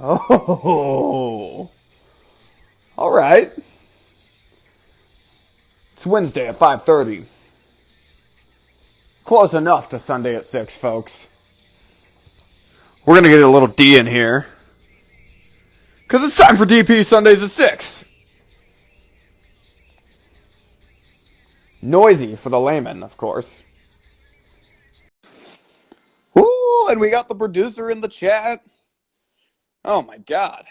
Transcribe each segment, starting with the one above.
Oh, all right. It's Wednesday at 5:30. Close enough to Sunday at 6, folks. We're gonna get a little D in here. Because it's time for DP Sundays at 6. Noisy for the layman, of course. Ooh, and we got the producer in the chat. Oh my god.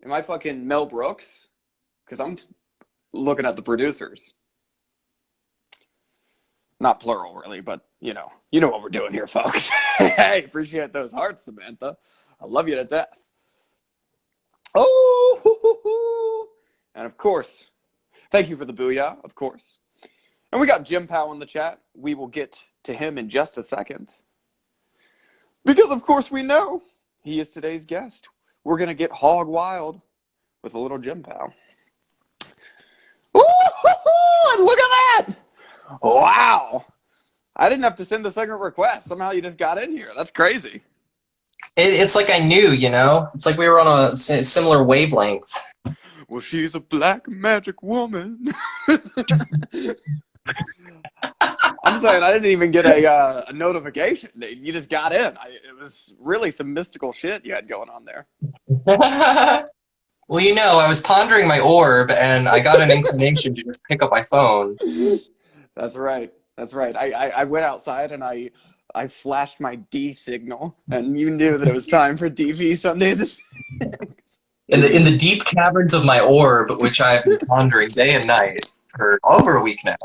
Am I fucking Mel Brooks? Because I'm looking at the producers. Not plural, really, but you know what we're doing here, folks. Hey, appreciate those hearts, Samantha. I love you to death. Oh, hoo, hoo, hoo. And of course, thank you for the booyah, of course. And we got Jim Powell in the chat. We will get to him in just a second. Because, of course, we know he is today's guest. We're going to get hog wild with a little Jim Powell. Ooh, and look at that! Wow. I didn't have to send a second request. Somehow you just got in here. That's crazy. It's like I knew, It's like we were on a similar wavelength. Well, she's a black magic woman. I'm saying I didn't even get a notification. You just got in. It was really some mystical shit you had going on there. Well, I was pondering my orb, and I got an inclination to just pick up my phone. That's right. That's right. I went outside and I flashed my D signal, and you knew that it was time for DV Sundays. In the deep caverns of my orb, which I've been pondering day and night for over a week now,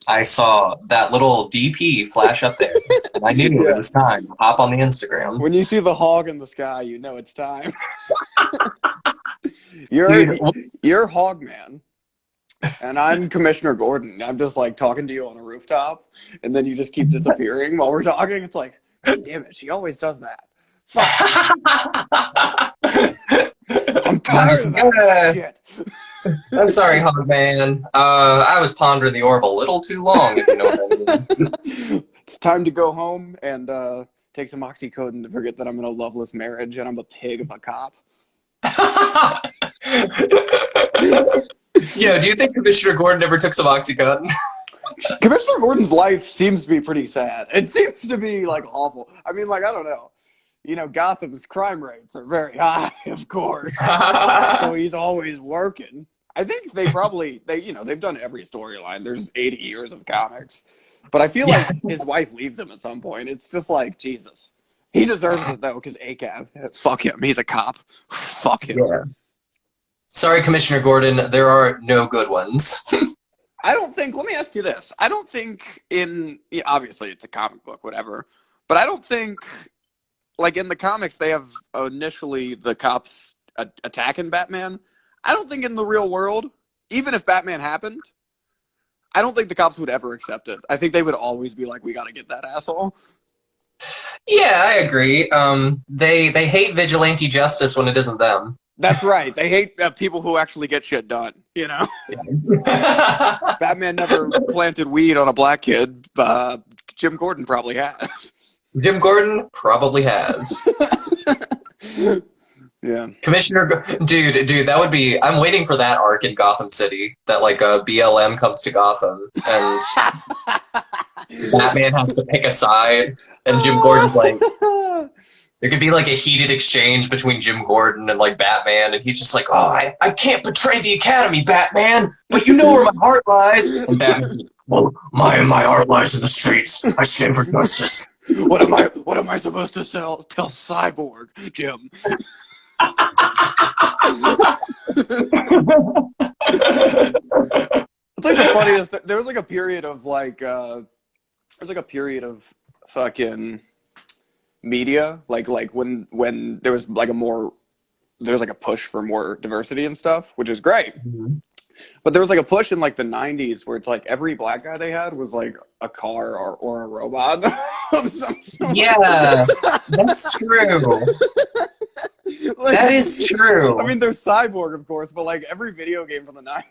I saw that little DP flash up there, and I knew it was time to hop on the Instagram. When you see the hog in the sky, you know it's time. You're Hog Man, and I'm Commissioner Gordon. I'm just like talking to you on a rooftop, and then you just keep disappearing while we're talking. It's like, God damn it, she always does that. Fuck. I'm tired of that shit. I'm sorry, Hog Man. I was pondering the orb a little too long, if you know what I mean. It's time to go home and take some oxycodone to forget that I'm in a loveless marriage and I'm a pig of a cop. Do you think Commissioner Gordon ever took some oxycodone? Commissioner Gordon's life seems to be pretty sad. It seems to be like awful. I mean, like, I don't know. Gotham's crime rates are very high, of course. So he's always working. I think they've done every storyline. There's 80 years of comics. But I feel like his wife leaves him at some point. It's just like, Jesus. He deserves it, though, because ACAB. Fuck him. He's a cop. Fuck him. Yeah. Sorry, Commissioner Gordon. There are no good ones. Let me ask you this. I don't think obviously it's a comic book, whatever. But I don't think, like in the comics, they have initially the cops attacking Batman. I don't think in the real world, even if Batman happened, I don't think the cops would ever accept it. I think they would always be like, we got to get that asshole. Yeah, I agree. They hate vigilante justice when it isn't them. That's right. They hate people who actually get shit done, Yeah. Batman never planted weed on a black kid. Jim Gordon probably has. Jim Gordon probably has. Yeah. Commissioner, dude, that would be. I'm waiting for that arc in Gotham City. That like a BLM comes to Gotham and Batman has to pick a side, and Jim Gordon's like, there could be like a heated exchange between Jim Gordon and like Batman, and he's just like, oh, I can't betray the Academy, Batman, but you know where my heart lies. And Batman, well, my heart lies in the streets. I stand for justice. What am I supposed to tell Cyborg, Jim? It's like the funniest. There was like a period of fucking media, like when there was like a push for more diversity and stuff, which is great. Mm-hmm. But there was like a push in like the 90s where it's like every black guy they had was like a car or a robot. Yeah, that's true. Like, that is true. I mean, there's Cyborg, of course, but like every video game from the 90s,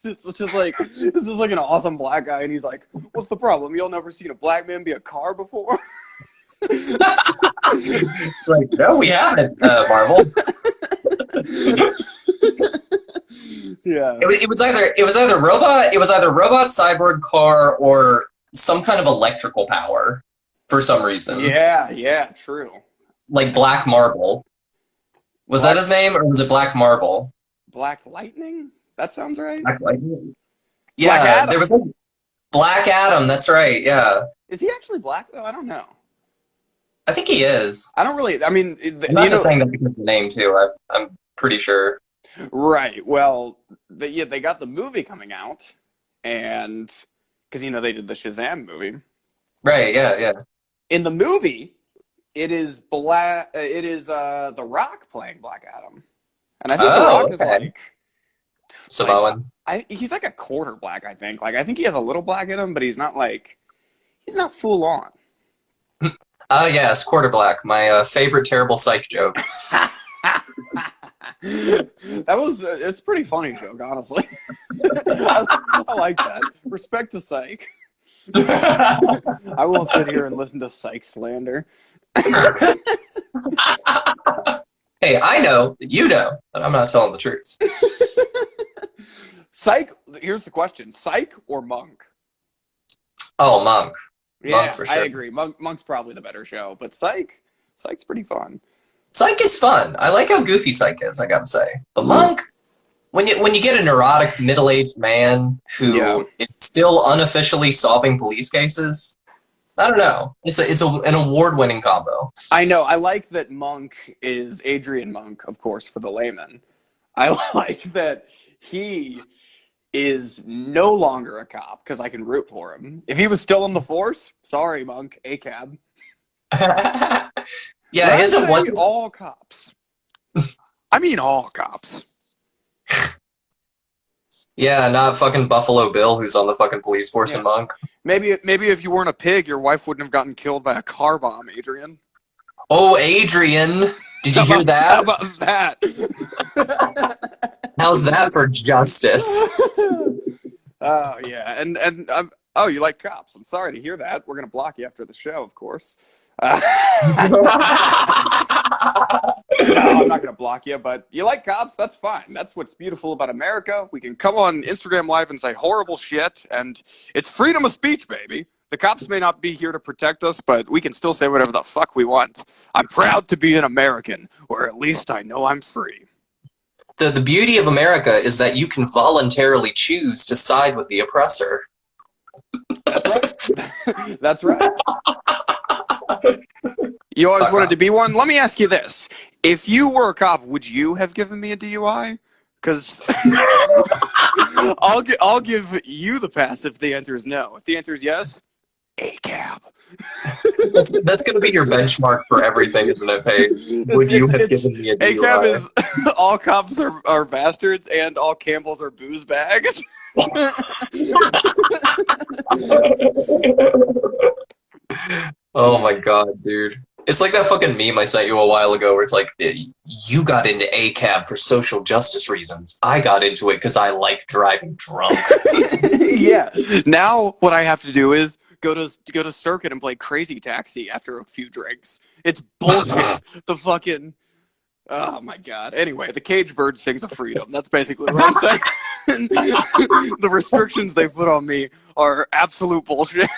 it's just like, this is like an awesome black guy, and he's like, what's the problem? You'll never seen a black man be a car before? Like, no, we haven't, Marvel. Yeah. It was either robot, cyborg, car, or some kind of electrical power for some reason. Yeah, true. Like Black Marble. Was that his name, or was it Black Marble? Black Lightning? That sounds right. Black Lightning? Black Yeah, Adam. there was like Black Adam, that's right, yeah. Is he actually black though? I don't know. I think he is. I don't really. I mean, I'm not just saying that because of the name, too. I'm pretty sure. Right. Well, they got the movie coming out, and because they did the Shazam movie. Right. Yeah. In the movie, it is black. It is The Rock playing Black Adam, and I think The Rock is like Samoan. He's like a quarter black. I think. Like I think he has a little black in him, but he's not full on. Yes, quarter black. My favorite terrible psych joke. It's a pretty funny joke, honestly. I like that. Respect to Psych. I won't sit here and listen to Psych slander. Hey, I know that you know that I'm not telling the truth. Psych, here's the question. Psych or Monk? Oh, Monk. Yeah, Monk for sure. I agree. Monk's probably the better show, but Psych's pretty fun. Psych is fun. I like how goofy Psych is, I gotta say. But Monk, when you get a neurotic middle-aged man who is still unofficially solving police cases, I don't know. It's an award-winning combo. I know. I like that Monk is Adrian Monk, of course, for the layman. I like that he is no longer a cop because I can root for him. If he was still in the force, sorry, Monk, ACAB. Yeah, it isn't one. All cops. I mean, all cops. Yeah, not fucking Buffalo Bill, who's on the fucking police force in Monk. Maybe if you weren't a pig, your wife wouldn't have gotten killed by a car bomb, Adrian. Oh, Adrian! Did you hear that? How about that? How's that for justice? Oh yeah, and oh, you like cops? I'm sorry to hear that. We're gonna block you after the show, of course. No, I'm not gonna block you, but you like cops? That's fine. That's what's beautiful about America. We can come on Instagram Live and say horrible shit, and it's freedom of speech, baby. The cops may not be here to protect us, but we can still say whatever the fuck we want. I'm proud to be an American, or at least I know I'm free. The beauty of America is that you can voluntarily choose to side with the oppressor. That's right. That's right. You always wanted to be one? Let me ask you this. If you were a cop, would you have given me a DUI? Because I'll give you the pass if the answer is no. If the answer is yes, ACAB. That's going to be your benchmark for everything, isn't it, Paige? Would you have given me a DUI? ACAB is all cops are bastards and all Campbells are booze bags. Oh my god, dude. It's like that fucking meme I sent you a while ago where it's like, you got into ACAB for social justice reasons. I got into it because I like driving drunk. Yeah. Now what I have to do is go to Circuit and play Crazy Taxi after a few drinks. It's bullshit. The fucking... Oh my god. Anyway, the cage bird sings of freedom. That's basically what I'm saying. The restrictions they put on me are absolute bullshit.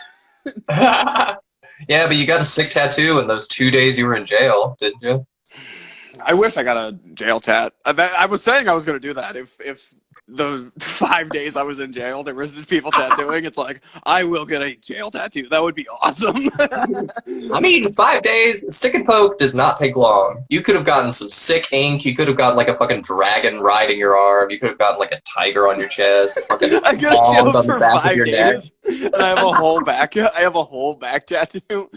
Yeah, but you got a sick tattoo in those 2 days you were in jail, didn't you? I wish I got a jail tat. I was saying I was going to do that if the 5 days I was in jail there was people tattooing. It's like, I will get a jail tattoo. That would be awesome. I mean, 5 days, stick and poke does not take long. You could have gotten some sick ink. You could have gotten like a fucking dragon riding your arm. You could have gotten like a tiger on your chest. I got jailed for 5 days, and I have a whole back. I have a whole back tattoo.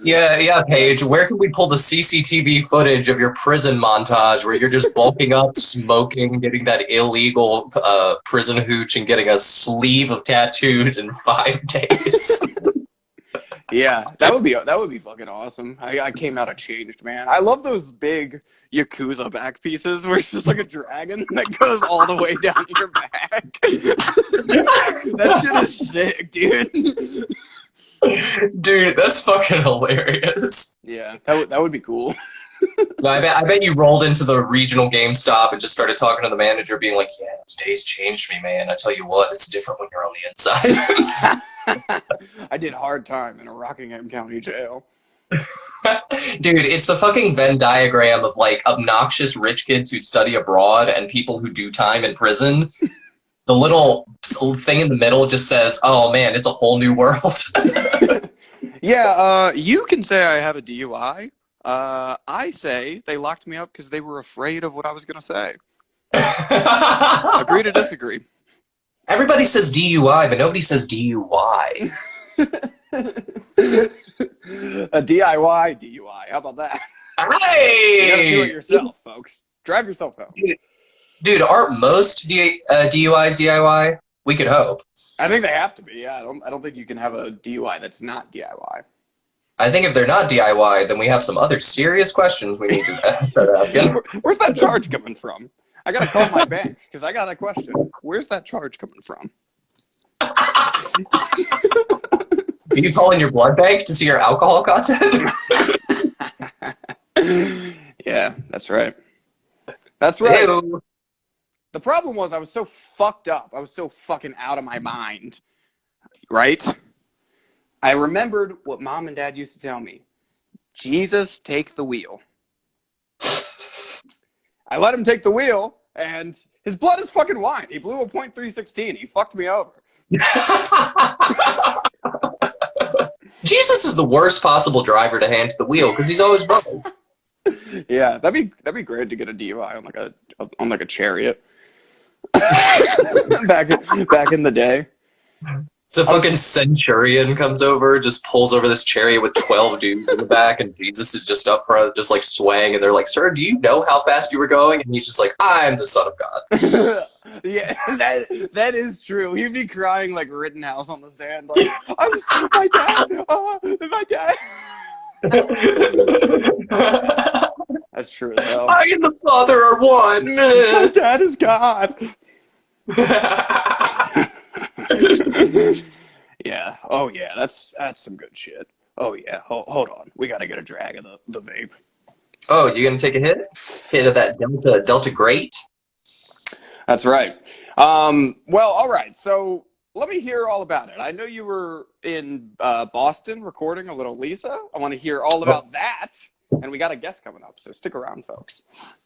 Yeah, Paige. Where can we pull the CCTV footage of your prison montage where you're just bulking up, smoking, getting that illegal prison hooch, and getting a sleeve of tattoos in 5 days? Yeah, that would be fucking awesome. I came out a changed man. I love those big Yakuza back pieces where it's just like a dragon that goes all the way down your back. That shit is sick, dude. Dude, that's fucking hilarious. Yeah, that would be cool. No, I bet you rolled into the regional GameStop and just started talking to the manager, being like, "Yeah, those days changed me, man. I tell you what, it's different when you're on the inside." I did hard time in a Rockingham County jail. Dude, it's the fucking Venn diagram of like obnoxious rich kids who study abroad and people who do time in prison. The little thing in the middle just says, "Oh man, it's a whole new world." Yeah, you can say I have a DUI. I say they locked me up because they were afraid of what I was going to say. Agree to disagree. Everybody says DUI, but nobody says DUI. A DIY DUI. How about that? Hey! You gotta do it yourself, folks. Drive yourself home. Dude, aren't most DUIs DIY? We could hope. I think they have to be. Yeah, I don't think you can have a DUI that's not DIY. I think if they're not DIY, then we have some other serious questions we need to start asking. Where's that charge coming from? I gotta call my bank because I got a question. Where's that charge coming from? Are you calling your blood bank to see your alcohol content? Yeah, that's right. That's right. Ew. The problem was I was so fucked up. I was so fucking out of my mind. Right? I remembered what mom and dad used to tell me. Jesus, take the wheel. I let him take the wheel, and his blood is fucking wine. He blew a .316. He fucked me over. Jesus is the worst possible driver to hand to the wheel because he's always bumping. Yeah, that'd be great to get a DUI on like a chariot. back in the day. So fucking centurion comes over, just pulls over this chariot with 12 dudes in the back, and Jesus is just up front, just like swaying, and they're like, "Sir, do you know how fast you were going?" And he's just like, "I'm the Son of God." Yeah, that is true. He'd be crying like Rittenhouse on the stand, like, "I was my dad, my dad." That's true as hell. I and the Father are one. My dad is God. Yeah. Oh yeah. That's some good shit. Oh yeah. Hold on. We gotta get a drag of the vape. Oh, you gonna take a hit? Hit of that Delta Great? That's right. Well, all right. So let me hear all about it. I know you were in Boston recording a little Lisa. I want to hear all about that. And we got a guest coming up, so stick around, folks.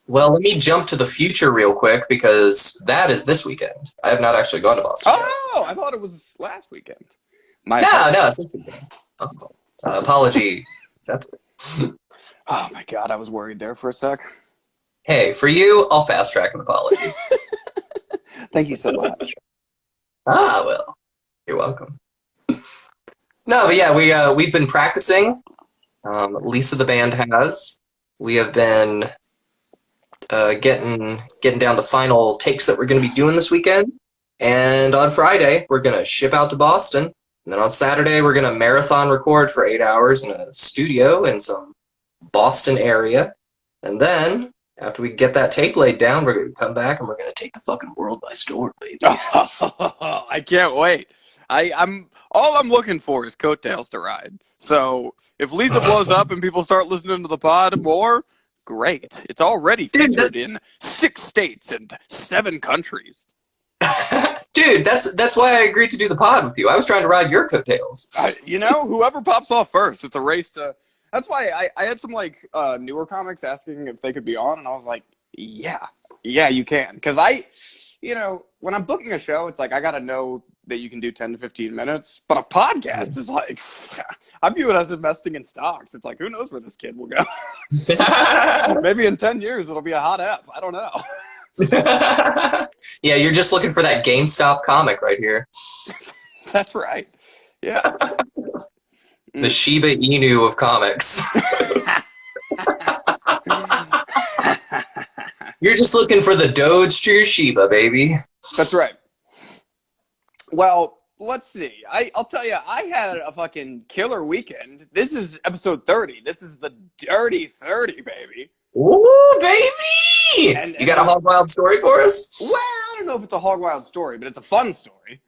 Well, let me jump to the future real quick because that is this weekend. I have not actually gone to Boston yet. I thought it was last weekend. No, it's this weekend. Apology accepted. Oh my god, I was worried there for a sec. Hey, for you, I'll fast track an apology. Thank you so much. Well, you're welcome. No, but yeah, we've been practicing. Lisa the band has. We have been getting down the final takes that we're going to be doing this weekend. And on Friday, we're going to ship out to Boston. And then on Saturday, we're going to marathon record for 8 hours in a studio in some Boston area. And then, after we get that tape laid down, we're going to come back and we're going to take the fucking world by storm, baby. I can't wait. All I'm looking for is coattails to ride. So if Lisa blows up and people start listening to the pod more, great. It's already featured in 6 states and 7 countries. Dude, that's why I agreed to do the pod with you. I was trying to ride your coattails. Whoever pops off first, it's a race to. That's why I had some like newer comics asking if they could be on, and I was like, yeah, you can, because when I'm booking a show, it's like I gotta know that you can do 10 to 15 minutes, but a podcast is like, I view it as investing in stocks. It's like, who knows where this kid will go? Maybe in 10 years it'll be a hot app. I don't know. Yeah, you're just looking for that GameStop comic right here. That's right. Yeah. The Shiba Inu of comics. You're just looking for the Doge to your Shiba, baby. That's right. Well, let's see. I'll tell you, I had a fucking killer weekend. This is episode 30. This is the Dirty 30, baby. Ooh, baby! You got a Hog Wild story for us? Well, I don't know if it's a Hog Wild story, but it's a fun story.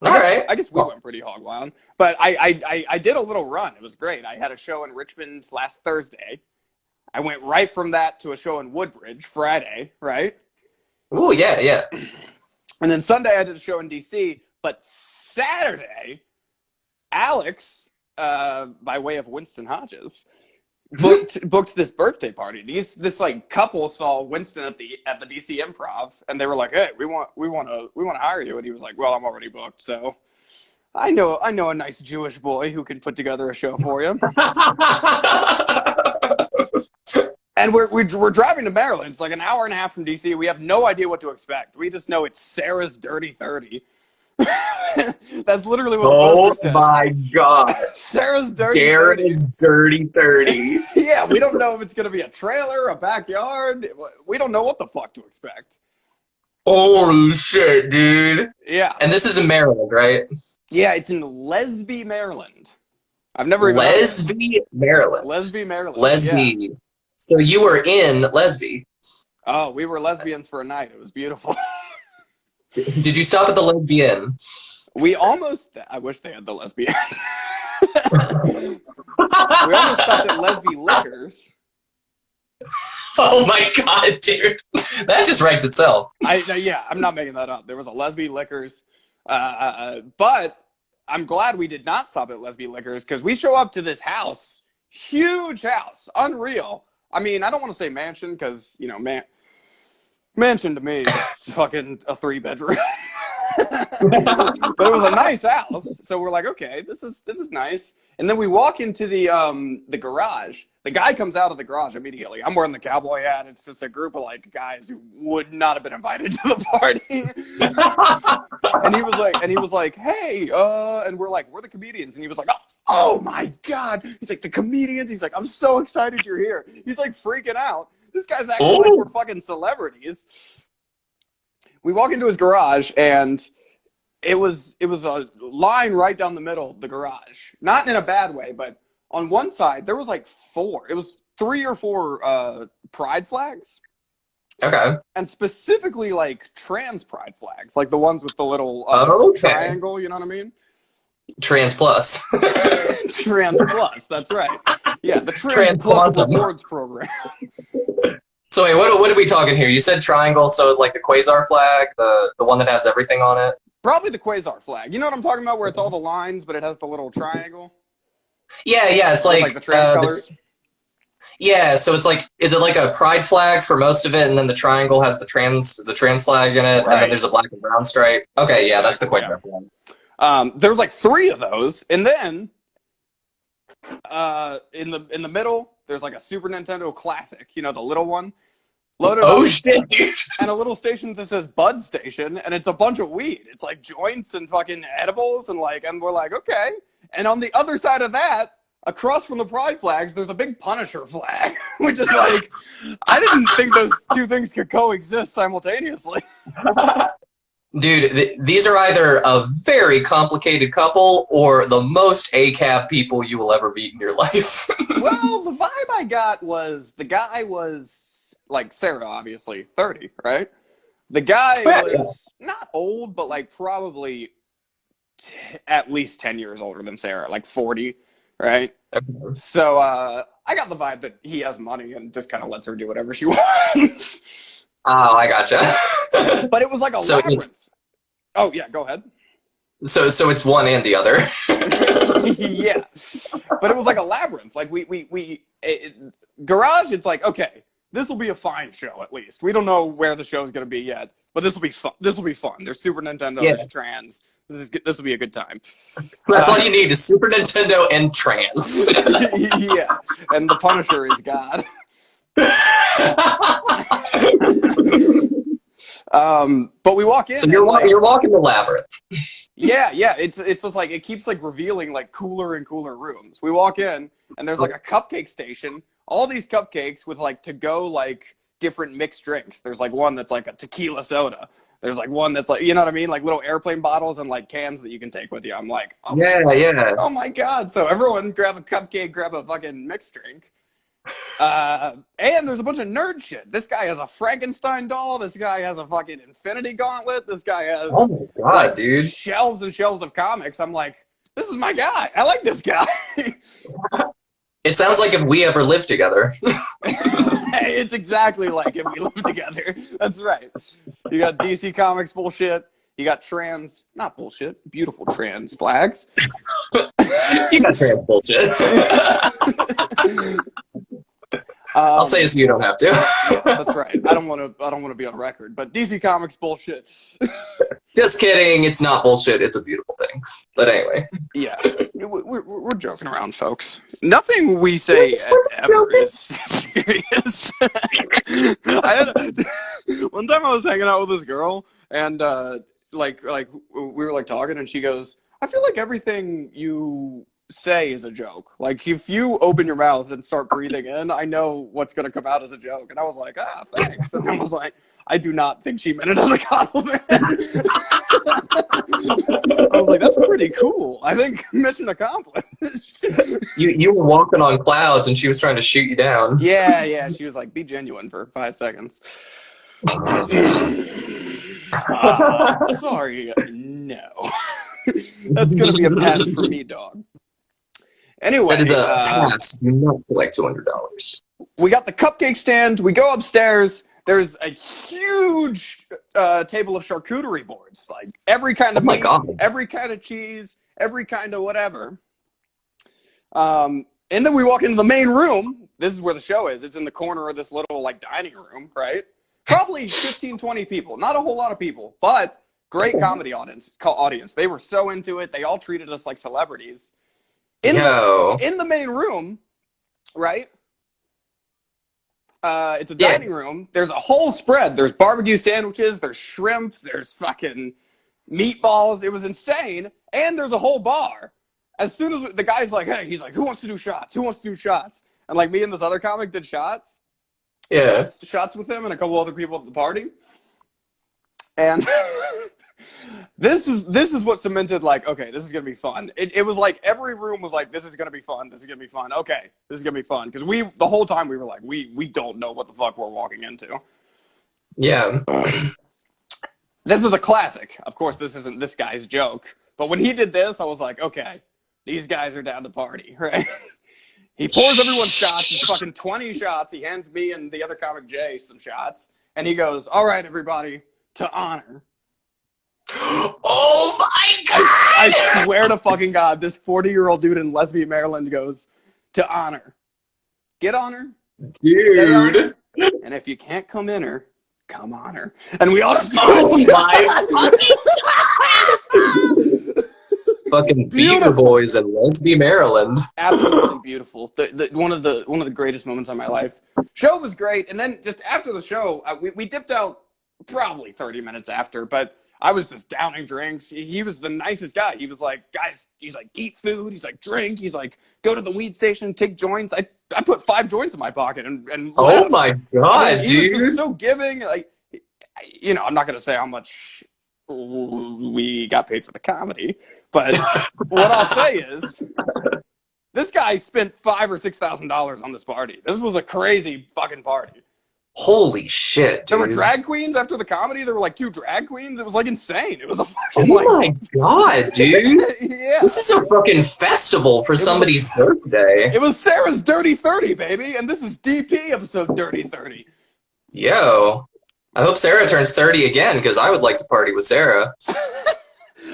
All right. I guess we went pretty hog wild. But I did a little run. It was great. I had a show in Richmond last Thursday. I went right from that to a show in Woodbridge Friday, right? Ooh, yeah, yeah. And then Sunday I did a show in DC. But Saturday, Alex, by way of Winston Hodges, booked this birthday party. This like couple saw Winston at the DC Improv, and they were like, "Hey, we want to hire you." And he was like, "Well, I'm already booked, so I know a nice Jewish boy who can put together a show for you." And we're driving to Maryland. It's like an hour and a half from DC. We have no idea what to expect. We just know it's Sarah's Dirty 30. That's literally what the poster says. Oh my god. Sarah's Dirty 30. Darren's Dirty 30. Yeah, we don't know if it's going to be a trailer, a backyard. We don't know what the fuck to expect. Holy shit, dude. Yeah. And this is in Maryland, right? Yeah, it's in Lesby, Maryland. I've never even Lesby, Maryland. Lesby, Maryland. Lesby. Yeah. So you were in Lesby. Oh, we were lesbians for a night. It was beautiful. Did you stop at the Lesbian? We almost... I wish they had the Lesbian. We almost stopped at Lesby Liquors. Oh my god, dude. That just writes itself. Yeah, I'm not making that up. There was a Lesby Liquors. But I'm glad we did not stop at Lesby Liquors, because we show up to this house. Huge house. Unreal. I mean, I don't want to say mansion, because, you know, mansion to me is fucking a 3-bedroom. But it was a nice house, so we're like, okay, this is nice. And then we walk into the garage. The guy comes out of the garage immediately. I'm wearing the cowboy hat. It's just a group of like guys who would not have been invited to the party. And he was like, hey, and we're like, we're the comedians. And he was like, oh my god. He's like, the comedians. He's like, I'm so excited you're here. He's like freaking out. This guy's acting like we're fucking celebrities. We walk into his garage, and it was a line right down the middle of the garage. Not in a bad way, but on one side, there was like 3 or 4 pride flags. Okay. And specifically like trans pride flags, like the ones with the little triangle, you know what I mean? Trans plus. Trans plus, that's right. Yeah, the Trans Plus Awards program. So wait, what are we talking here? You said triangle, so like the quasar flag, the one that has everything on it? Probably the quasar flag. You know what I'm talking about, where it's all the lines, but it has the little triangle? Yeah, it's like the trans colors? Yeah, so it's like, is it like a pride flag for most of it, and then the triangle has the trans flag in it, right, and then there's a black and brown stripe? Okay, yeah, that's the quasar flag. There was like 3 of those, and then in the middle, there's like a Super Nintendo Classic, you know, the little one. Loaded up, shit, dude. And a little station that says Bud Station, and it's a bunch of weed. It's like joints and fucking edibles, and we're like, okay. And on the other side of that, across from the pride flags, there's a big Punisher flag, which is like, I didn't think those 2 things could coexist simultaneously. Dude, these are either a very complicated couple or the most ACAB people you will ever meet in your life. Well, the vibe I got was the guy was, like Sarah, obviously, 30, right? The guy was not old, but like probably at least 10 years older than Sarah, like 40, right? Okay. So I got the vibe that he has money and just kind of lets her do whatever she wants. Oh, I gotcha. But it was like a labyrinth. Oh, yeah, go ahead. So it's one and the other. Yeah. But it was like a labyrinth. Like garage, it's like, okay, this will be a fine show at least. We don't know where the show is going to be yet, but this will be fun. This will be fun. There's Super Nintendo, there's trans. This will be a good time. That's all you need is Super Nintendo and trans. Yeah, and the Punisher is God. But we walk in. So you're walking the labyrinth. Yeah. It's just like, it keeps like revealing like cooler and cooler rooms. We walk in, and there's like a cupcake station. All these cupcakes with like to-go like different mixed drinks. There's like one that's like a tequila soda. There's like one that's like, you know what I mean? Like little airplane bottles and like cans that you can take with you. I'm like, oh my God. So everyone grab a cupcake, grab a fucking mixed drink. And there's a bunch of nerd shit. This guy has a Frankenstein doll. This guy has a fucking Infinity Gauntlet. This guy has Oh my god, like, dude. shelves and shelves of comics. I'm like, this is my guy. I like this guy. It sounds like if we ever lived together. It's exactly like if we live together. That's right. You got DC Comics bullshit. You got trans, not bullshit, beautiful trans flags. You got trans bullshit. I'll say it so you don't have to. Yeah, that's right. I don't want to be on record, but DC Comics bullshit. Just kidding. It's not bullshit. It's a beautiful thing. But anyway. Yeah, we're joking around, folks. Nothing we say ever is serious. One time I was hanging out with this girl, and like we were like talking, and she goes, "I feel like everything you say is a joke. Like if you open your mouth and start breathing in, I know what's gonna come out as a joke." And I was like, "Ah, thanks." And I was like, I do not think she meant it as a compliment. I was like, that's pretty cool. I think mission accomplished. You were walking on clouds and she was trying to shoot you down. Yeah. She was like, be genuine for 5 seconds. Sorry, no. That's going to be a pass for me, dog. Anyway. That is a pass. Do not collect $200. We got the cupcake stand. We go upstairs. There's a huge table of charcuterie boards, like every kind of meat, every kind of cheese, every kind of whatever. And then we walk into the main room. This is where the show is. It's in the corner of this little like dining room, right? Probably 15, 20 people. Not a whole lot of people, but great comedy audience. They were so into it. They all treated us like celebrities. In the main room, right? It's a dining room. There's a whole spread. There's barbecue sandwiches. There's shrimp. There's fucking meatballs. It was insane. And there's a whole bar. As soon as the guy's like, hey, he's like, who wants to do shots? Who wants to do shots? And like me and this other comic did shots. Yeah. Shots with him and a couple other people at the party. And this is what cemented like, okay, this is gonna be fun. It was like every room was like, this is gonna be fun. This is gonna be fun. Okay, this is gonna be fun because the whole time we were like, we don't know what the fuck we're walking into. Yeah. This is a classic. Of course, this isn't this guy's joke, but when he did this, I was like, okay, these guys are down to party, right? He pours everyone shots. It's fucking 20 shots. He hands me and the other comic Jay some shots, and he goes, all right, everybody, to honor. Oh my god! I swear to fucking God, this 40-year-old dude in lesbian Maryland goes, to honor. Get on her. Dude. On her, and if you can't come in her, come on her. And we all just fucking Beaver Boys in lesbian Maryland. Absolutely beautiful. One of the greatest moments of my life. Show was great, and then just after the show, we dipped out probably 30 minutes after, but I was just downing drinks. He was the nicest guy. He was like, guys, he's like, eat food. He's like, drink. He's like, go to the weed station, take joints. I put 5 joints in my pocket and oh left. my god, he dude. was just so giving. Like, you know, I'm not gonna say how much we got paid for the comedy, but what I'll say is, this guy spent $5,000 or $6,000 on this party. This was a crazy fucking party. Holy shit, dude. There were drag queens after the comedy. There were like 2 drag queens. It was like insane. It was a fucking my god, dude. Yeah. This is a fucking festival for somebody's birthday. It was Sarah's Dirty 30, baby, and this is DP episode Dirty 30. Yo. I hope Sarah turns 30 again, because I would like to party with Sarah.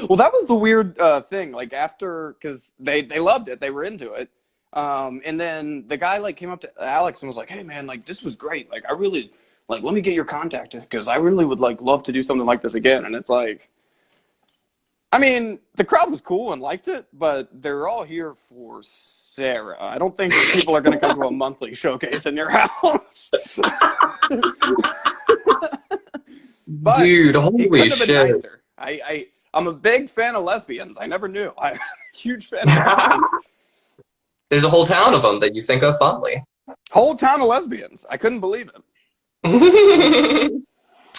Well, that was the weird thing. Like after, because they loved it. They were into it. And then the guy like came up to Alex and was like, hey man, like this was great. Like I really, like, let me get your contact because I really would like love to do something like this again. And it's like, I mean, the crowd was cool and liked it, but they're all here for Sarah. I don't think people are going to come to a monthly showcase in your house. But dude, holy shit. Nicer. I'm a big fan of lesbians. I never knew. I'm a huge fan of lesbians. There's a whole town of them that you think of fondly. Whole town of lesbians. I couldn't believe it.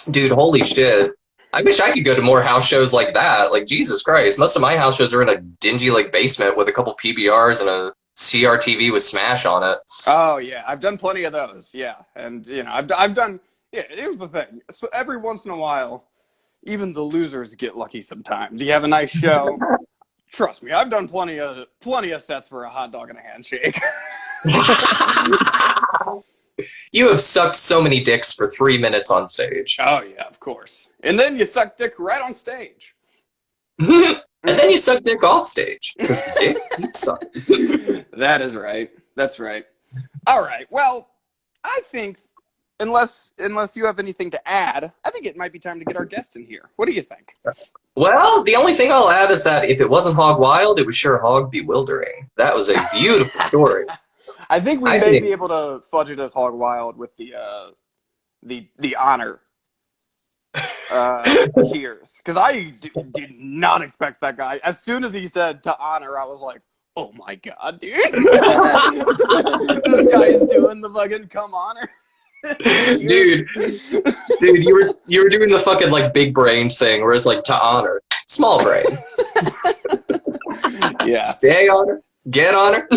Dude, holy shit. I wish I could go to more house shows like that. Like, Jesus Christ. Most of my house shows are in a dingy, like, basement with a couple PBRs and a CRTV with Smash on it. Oh yeah, I've done plenty of those. Yeah, and I've done. Yeah, here's the thing. So every once in a while, even the losers get lucky sometimes. You have a nice show. Trust me, I've done plenty of sets for a hot dog and a handshake. You have sucked so many dicks for 3 minutes on stage. Oh yeah, of course. And then you suck dick right on stage. And then you suck dick off stage. Because dick suck. That is right. That's right. All right. Well, I think unless you have anything to add, I think it might be time to get our guest in here. What do you think? Well, the only thing I'll add is that if it wasn't Hog Wild, it was sure Hog Bewildering. That was a beautiful story. I think we may be able to fudge it as Hog Wild with the honor cheers, because I did not expect that guy. As soon as he said to honor, I was like, oh my god, dude. This guy's doing the fucking come honor. dude, you were doing the fucking like big brain thing, where it's like to honor, small brain. Yeah. Stay honor, get honor.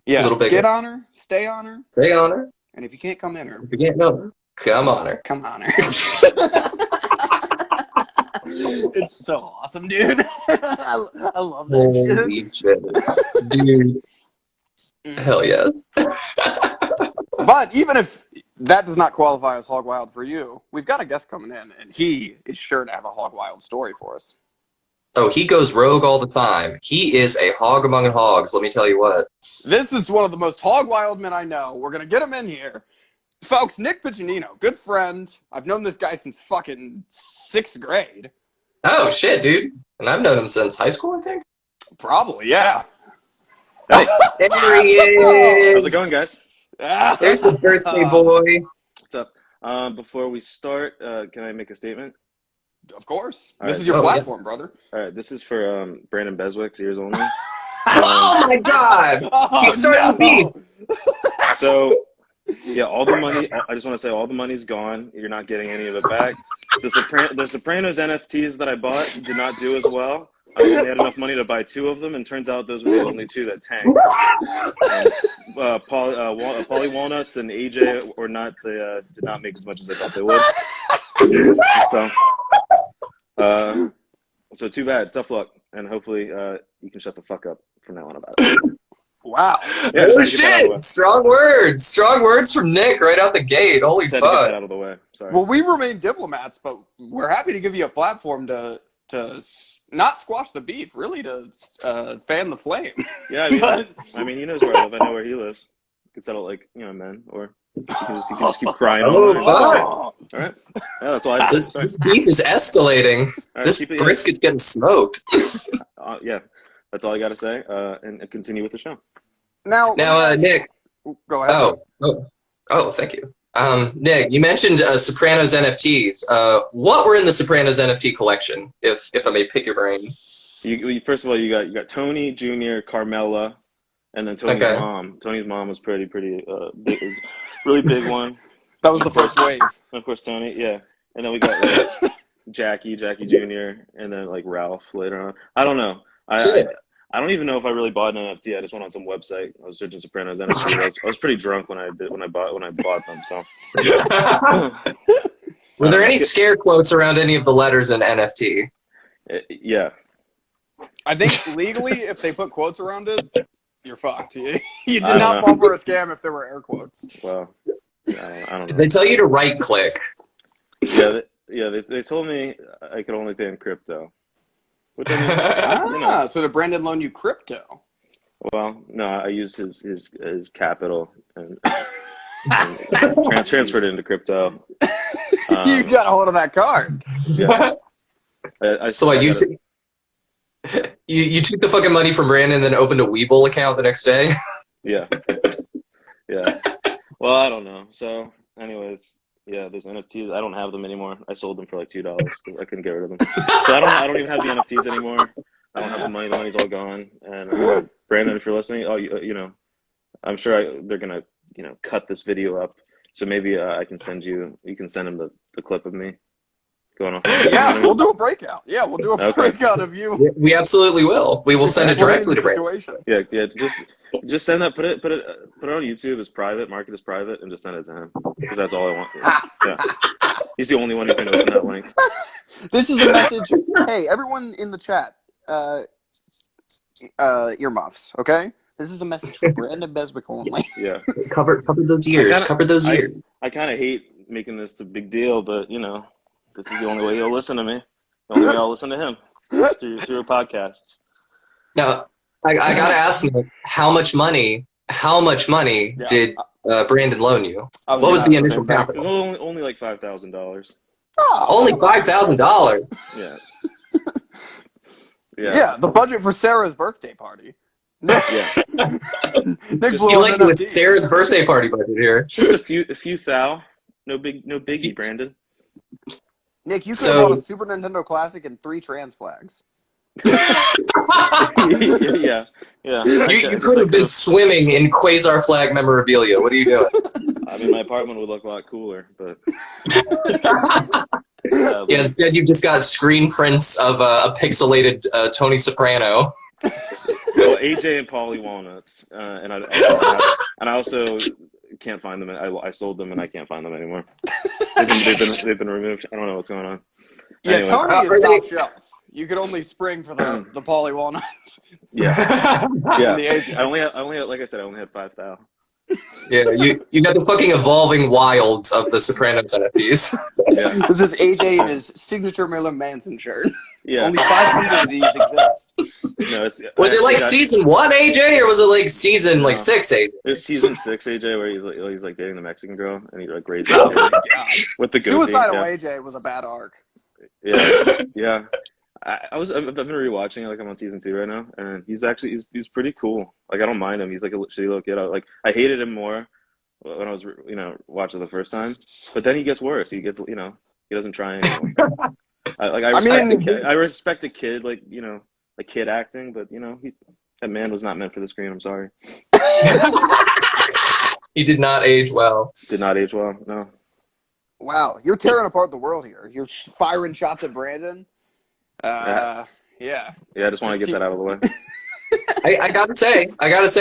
Yeah. A little bigger. Get honor, stay honor, stay honor, and if you can't come in her, if you can't know, come honor. Come honor. It's so awesome, dude. I love that. Holy shit, dude. Hell yes. But even if that does not qualify as Hog Wild for you, we've got a guest coming in, and he is sure to have a Hog Wild story for us. Oh, he goes rogue all the time. He is a hog among hogs, let me tell you what. This is one of the most Hog Wild men I know. We're going to get him in here. Folks, Nick Piccinino, good friend. I've known this guy since fucking 6th grade. Oh, shit, dude. And I've known him since high school, I think. Probably, yeah. Hey, there he is. How's it going, guys? There's the birthday boy. What's up? Before we start, can I make a statement? Of course. All This right. is your Oh, platform, brother. All right, this is for Brandon Beswick's ears only. Oh, my God. Oh, He's starting to beat. So, yeah, all the money, I just want to say all the money's gone. You're not getting any of it back. The Sopranos NFTs that I bought did not do as well. I only had enough money to buy 2 of them, and turns out those were the only 2 that tanked. Polly Walnuts and AJ or not, they did not make as much as I thought they would. So too bad. Tough luck, and hopefully you can shut the fuck up from now on about it. Wow. Yeah, Oh, shit. Strong words. Strong words from Nick right out the gate. Holy Just had to get that fuck. out of the way. Sorry. Well, we remain diplomats, but we're happy to give you a platform to not squash the beef, really to fan the flame. Yeah, I mean, he knows where I live. I know where he lives. You can settle like men, or you can just keep crying. Oh, all night. fuck. All right. Yeah, that's all I have to say. This beef is escalating. Right, This brisket's getting smoked. Yeah, that's all I got to say. And continue with the show. Now, Nick. go ahead. Oh, thank you. Nick, you mentioned Sopranos NFTs. What were in the Sopranos NFT collection, if I may pick your brain? You first of all, you got Tony Jr., Carmela, and then Tony's mom. Tony's mom was pretty big, was really big one. That was the first wave. And of course, Tony, yeah. And then we got like, Jackie Jr., and then like Ralph later on. I don't know. I don't even know if I really bought an NFT. I just went on some website. I was searching Sopranos NFT. I was pretty drunk when I bought them. So. Were there any scare quotes around any of the letters in NFT? Yeah. I think legally, if they put quotes around it, you're fucked. You did not fall for a scam if there were air quotes. Well, I don't know. Did they tell you to right click? Yeah. They told me I could only pay in crypto. Which I mean, so did Brandon loan you crypto? Well, no, I used his capital and transferred it into crypto. You got a hold of that card. Yeah. You took the fucking money from Brandon and then opened a Webull account the next day? Yeah. Yeah. Well, I don't know. So, anyways, yeah, there's NFTs. I don't have them anymore. I sold them for like $2. I couldn't get rid of them. So I don't even have the NFTs anymore. I don't have the money. The money's all gone. And Brandon, if you're listening, I'm sure they're gonna cut this video up. So maybe I can send you. You can send him the clip of me going off. Yeah, we'll do a breakout. Yeah, we'll do a breakout of you. We absolutely will. We will send it directly to Brandon. Yeah. Just Just send that. Put it on YouTube as private. Mark it as private, and just send it to him because that's all I want. Yeah, he's the only one who can open that link. This is a message. Hey, everyone in the chat, earmuffs, okay? This is a message for Brandon Beswick only. Yeah. Cover those ears. Cover those ears. I kind of hate making this a big deal, but this is the only way he'll listen to me. The only way I'll listen to him through a podcast. Now, I gotta ask you, how much money did Brandon loan you? What was the initial It capital? was only like $5,000. Oh, only $5,000. Yeah. Yeah, the budget for Sarah's birthday party. Yeah. Nick You like with Sarah's birthday party budget here. Just a few thou. No biggie, Brandon. Nick, you could have bought a Super Nintendo Classic and 3 trans flags. Yeah. You could have been swimming in Quasar flag memorabilia. What are you doing? I mean, my apartment would look a lot cooler, but yeah, instead you just got screen prints of a pixelated Tony Soprano. Well, AJ and Polly Walnuts, and I also can't find them. I sold them, and I can't find them anymore. They've been removed. I don't know what's going on. Yeah, Anyways. Tony is top shelf. You could only spring for the Polly Walnuts. Yeah. And the AJ. I only had, like I said, I only had 5,000. Yeah, you got the fucking evolving wilds of the Sopranos NFTs. Yeah. This is AJ in his signature Marilyn Manson shirt. Yeah. Only 500 of these exist. No, Was it like season 1 AJ, or was it like season 6 AJ? It was season 6 AJ where he's like dating the Mexican girl and he like raised Oh my God. with the goatee. Suicidal AJ was a bad arc. Yeah. I've been rewatching it. Like I'm on season 2 right now, and he's pretty cool. Like I don't mind him. He's like a shitty little kid. I hated him more when I was watching the first time, but then he gets worse. He gets he doesn't try anymore. I respect a kid like kid acting, but that man was not meant for the screen. I'm sorry. He did not age well. Did not age well. No. Wow, you're tearing apart the world here. You're firing shots at Brandon. Yeah. I just want to get that out of the way. I gotta say,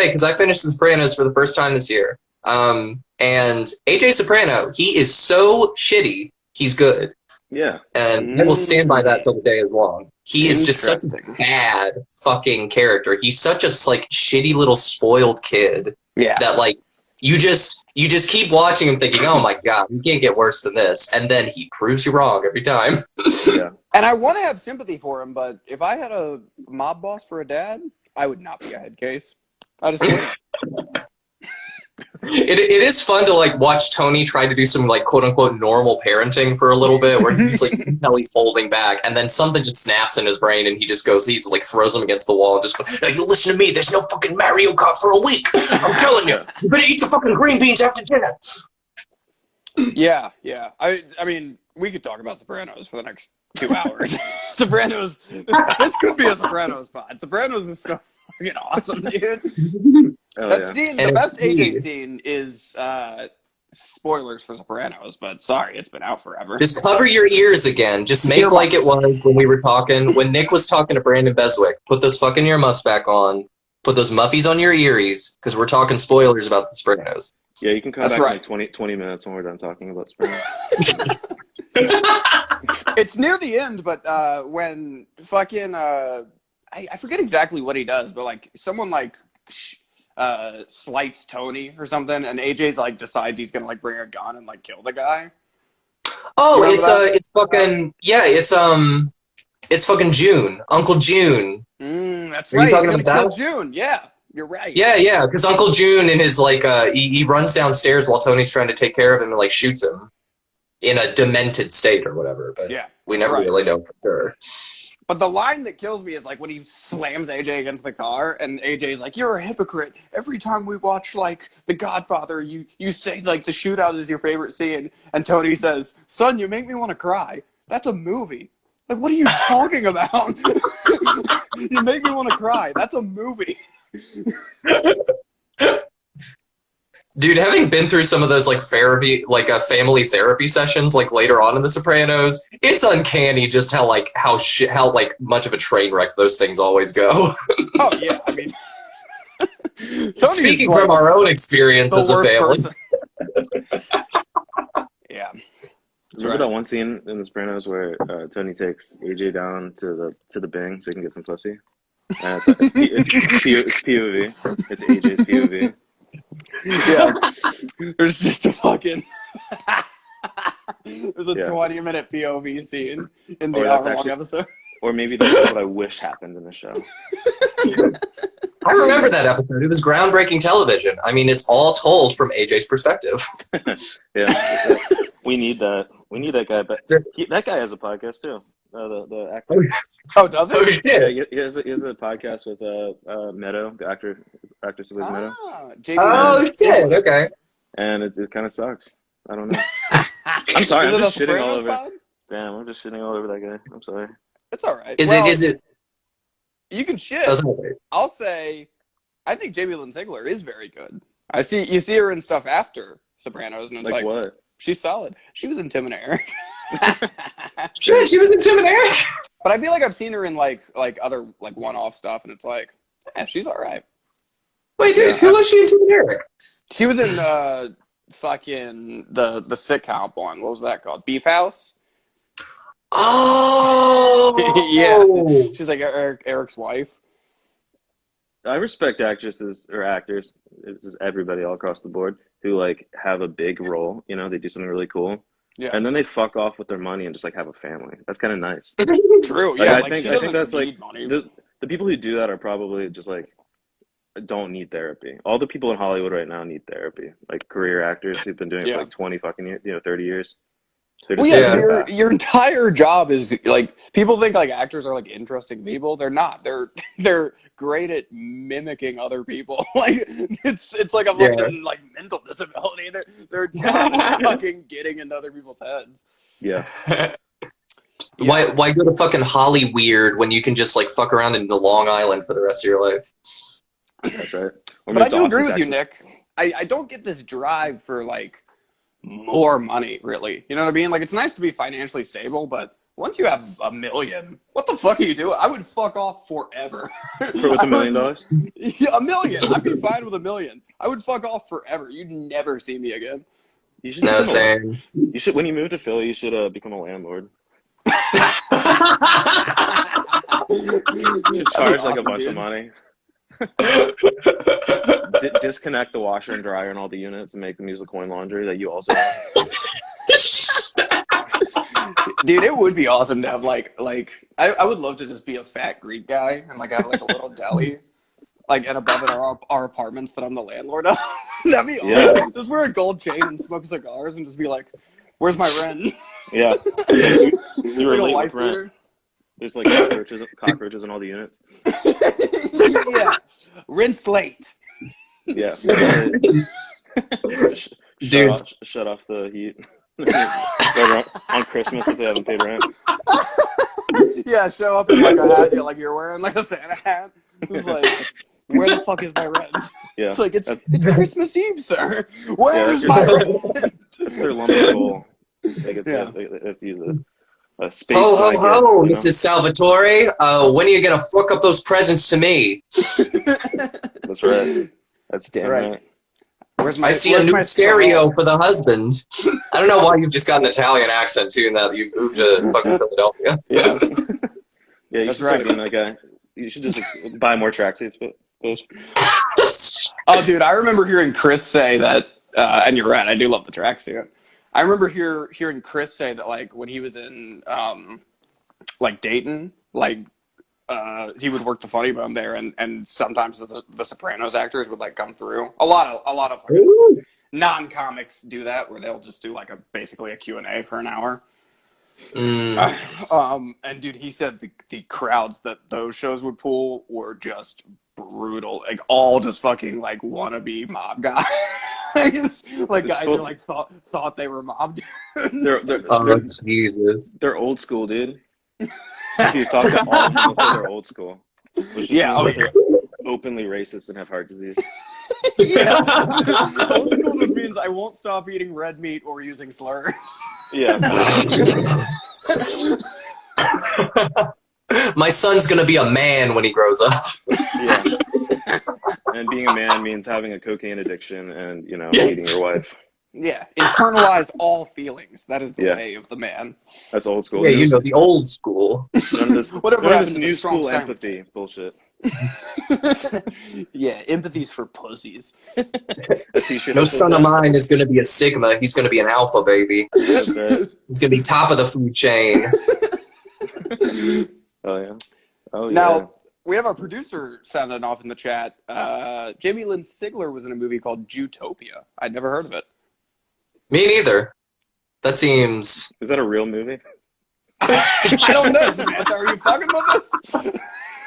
because I finished The Sopranos for the first time this year. And AJ Soprano, he is so shitty, he's good. Yeah. And I will stand by that till the day is long. He is just such a bad fucking character. He's such a shitty little spoiled kid. Yeah. That you just keep watching him thinking, oh my God, you can't get worse than this. And then he proves you wrong every time. Yeah. And I want to have sympathy for him, but if I had a mob boss for a dad, I would not be a head case. I just wouldn't. It is fun to watch Tony try to do some quote unquote normal parenting for a little bit, where he's you can tell he's holding back, and then something just snaps in his brain, and he just goes, throws him against the wall and just goes, "No, you listen to me. There's no fucking Mario Kart for a week. I'm telling you, you better eat your fucking green beans after dinner." Yeah. I mean, we could talk about Sopranos for the next 2 hours. Sopranos. This could be a Sopranos pod. Sopranos is so fucking awesome, dude. Scene, the best AJ scene is spoilers for Sopranos, but sorry, it's been out forever. Just cover your ears again. Just make like it was when we were talking, when Nick was talking to Brandon Beswick. Put those fucking earmuffs back on. Put those muffies on your earies, because we're talking spoilers about The Sopranos. Yeah, you can come back in 20 minutes when we're done talking about Sopranos. It's near the end, but when fucking I forget exactly what he does, but someone slights Tony or something, and AJ's decides he's gonna bring a gun and kill the guy. Oh, it's fucking it's fucking June, Uncle June. That's right. Are you talking about kill that? June, yeah. You're right. Yeah, because Uncle June in his he runs downstairs while Tony's trying to take care of him and shoots him in a demented state or whatever. But yeah, we never really know for sure. But the line that kills me is when he slams AJ against the car, and AJ's like, "You're a hypocrite. Every time we watch The Godfather, you say the shootout is your favorite scene," and Tony says, "Son, you make me want to cry. That's a movie. What are you talking about? You make me want to cry. That's a movie." Dude, having been through some of those therapy, family therapy sessions later on in The Sopranos, it's uncanny just how much of a train wreck those things always go. Oh yeah, I mean, Tony's Speaking like from our own experience the as a worst family. person. Yeah. Remember that one scene in The Sopranos where Tony takes AJ down to the Bing so he can get some pussy? And it's POV. It's AJ's POV. Yeah. There's just a fucking... There's a 20-minute POV scene in the hour-long episode. Or maybe that's what I wish happened in the show. I remember that episode. It was groundbreaking television. I mean, it's all told from AJ's perspective. Yeah. We need that. We need that guy. But that guy has a podcast, too. The actor. Oh, does he? Oh, shit. Yeah, he has a podcast with Meadow, the actress who plays Meadow. Oh, shit. Okay. And it kind of sucks. I don't know. I'm sorry. I'm just shitting all over. Damn, I'm just shitting all over that guy. I'm sorry. It's all right. Is it? You can shit. I'll say, I think Jamie Lynn Sigler is very good. You see her in stuff after Sopranos, and it's like what? She's solid. She was in Tim and Eric. Shit, she was in Tim and Eric. But I feel like I've seen her in like other like one-off stuff, and it's like, yeah, she's all right. Wait, dude, who was she in Tim and Eric? She was in fucking the sitcom one. What was that called? Beef House. Oh, yeah. She's like Eric's wife. I respect actresses or actors, just everybody all across the board, who like have a big role. You know, they do something really cool, and then they fuck off with their money and just like have a family. That's kind of nice. True. Like, Yeah. I think that's like the people who do that are probably just like don't need therapy. All the people in Hollywood right now need therapy. Like career actors who've been doing it for like 20 fucking years, 30 years. Well, yeah, your entire job is like people think like actors are like interesting people. They're not. They're great at mimicking other people. Like it's like a fucking like mental disability. Their job is fucking getting into other people's heads. Yeah. Why go to fucking Holly Weird when you can just like fuck around in the Long Island for the rest of your life? That's right. But I do agree with you, Nick. I don't get this drive for like more money, really. You know what I mean? Like, it's nice to be financially stable, but once you have $1 million, what the fuck are you doing? I would fuck off forever. With $1 million? Yeah, $1 million. I'd be fine with $1 million. I would fuck off forever. You'd never see me again. You should You should, when you move to Philly, you should become a landlord. Charge like a bunch of money. Disconnect the washer and dryer and all the units and make them use the coin laundry that you also have. Dude, it would be awesome to have like I would love to just be a fat Greek guy and like have like a little deli like and above it are our apartments, but I'm the landlord. That'd be awesome. Yeah. Just wear a gold chain and smoke cigars and just be like, where's my rent? Yeah. You were late with rent. There's like cockroaches in all the units. Yeah. Rent's late. Yeah. Dude. Shut off the heat. On Christmas if they haven't paid rent. Yeah, show up in like a hat like you're wearing like a Santa hat. It's like, where the fuck is my rent? Yeah. It's like it's Christmas Eve, sir. Where's my rent? That's their lumber goal. They have to use a space. Ho, Mrs. Salvatore. When are you gonna fuck up those presents to me? That's right. That's damn right. I see a new stereo for the husband. I don't know why you've just got an Italian accent too now that you moved to fucking Philadelphia. Yeah. Yeah, you should start being like you should just buy more tracksuits, but oh, dude, I remember hearing Chris say that, and you're right, I do love the tracksuit. I remember hearing Chris say that, like, when he was in, like, Dayton, like, he would work the funny bone there, and sometimes the Sopranos actors would, like, come through. A lot of like, non-comics do that, where they'll just do, like, basically a Q&A for an hour. And dude, he said the crowds that those shows would pull were just brutal, like all just fucking like wannabe mob guys. Like guys who like thought they were mob dudes. They're old school, dude. If you talk to all people, say they're old school. Which just they're openly racist and have heart disease. Yeah. Old school just means I won't stop eating red meat or using slurs. Yeah. My son's gonna be a man when he grows up. Yeah. And being a man means having a cocaine addiction and, hating your wife. Yeah, internalize all feelings. That is the way of the man. That's old school. Yeah, the old school. None of this, Whatever none of happened this to new the strong school silence? empathy bullshit. Yeah, empathy's for pussies. A t-shirt. No son of mine is going to be a Sigma. He's going to be an Alpha, baby. That's right. He's going to be top of the food chain. Oh, yeah. Oh, yeah. Now, we have our producer sounding off in the chat. Jamie Lynn Sigler was in a movie called Jewtopia. I'd never heard of it. Me neither. That seems... Is that a real movie? I don't know, Samantha. Are you fucking with us?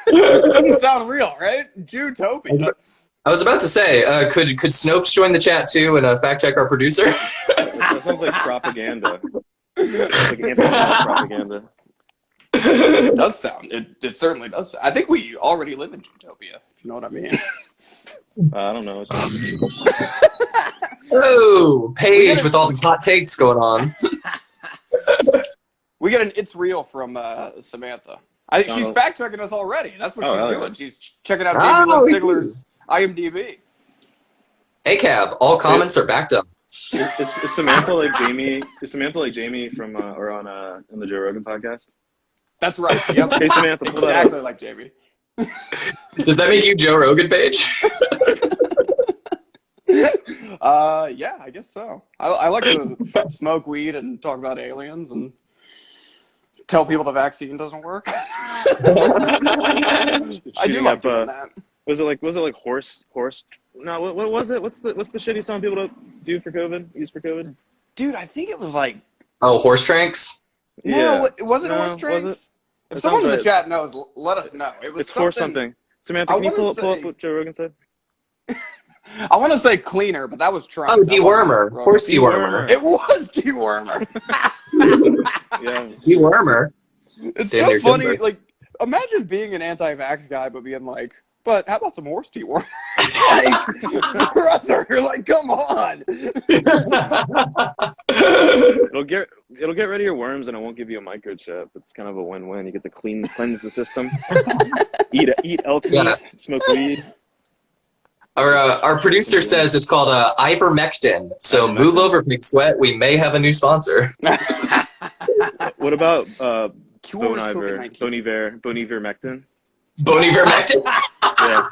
It doesn't sound real, right? Jewtopia. I was about to say, could Snopes join the chat too and fact check our producer? That sounds like propaganda. It's like anti-propaganda. It does sound. It certainly does sound. I think we already live in Jewtopia, if you know what I mean. I don't know. Oh, Paige with all the hot takes going on. We get an "It's Real" from Samantha. I think she's fact checking us already. That's what she's doing. She's checking out Jamie Lynn Sigler's IMDb. Hey, Cab. All comments are backed up. Is Samantha like Jamie? Is Samantha like Jamie from or on the Joe Rogan podcast? That's right. Yep. Hey Samantha, pull that up. Exactly like Jamie. Does that make you Joe Rogan, Paige? Yeah, I guess so. I like to smoke weed and talk about aliens and tell people the vaccine doesn't work. I do like doing that. Was it like horse? No, what was it? What's the shitty song people don't do for COVID? Use for COVID? Dude, I think it was like. Oh, horse tranks? No, was it horse tranks? If someone in the chat knows, let us know. It's for something. Samantha, can you pull up what Joe Rogan said? I want to say cleaner, but that was Trump. Oh, dewormer. Horse dewormer. It was dewormer. Yeah. Dewormer. It's so funny. Timber. Like, imagine being an anti-vax guy, but being like, but how about some horse dewormer? Like, brother, like, come on. It'll get rid of your worms and it won't give you a microchip. It's kind of a win-win. You get to cleanse the system. eat elk meat, smoke weed. Our producer says it's called ivermectin. So move over, Big Sweat. We may have a new sponsor. What about Bonivermectin? Bonivermectin? Yeah.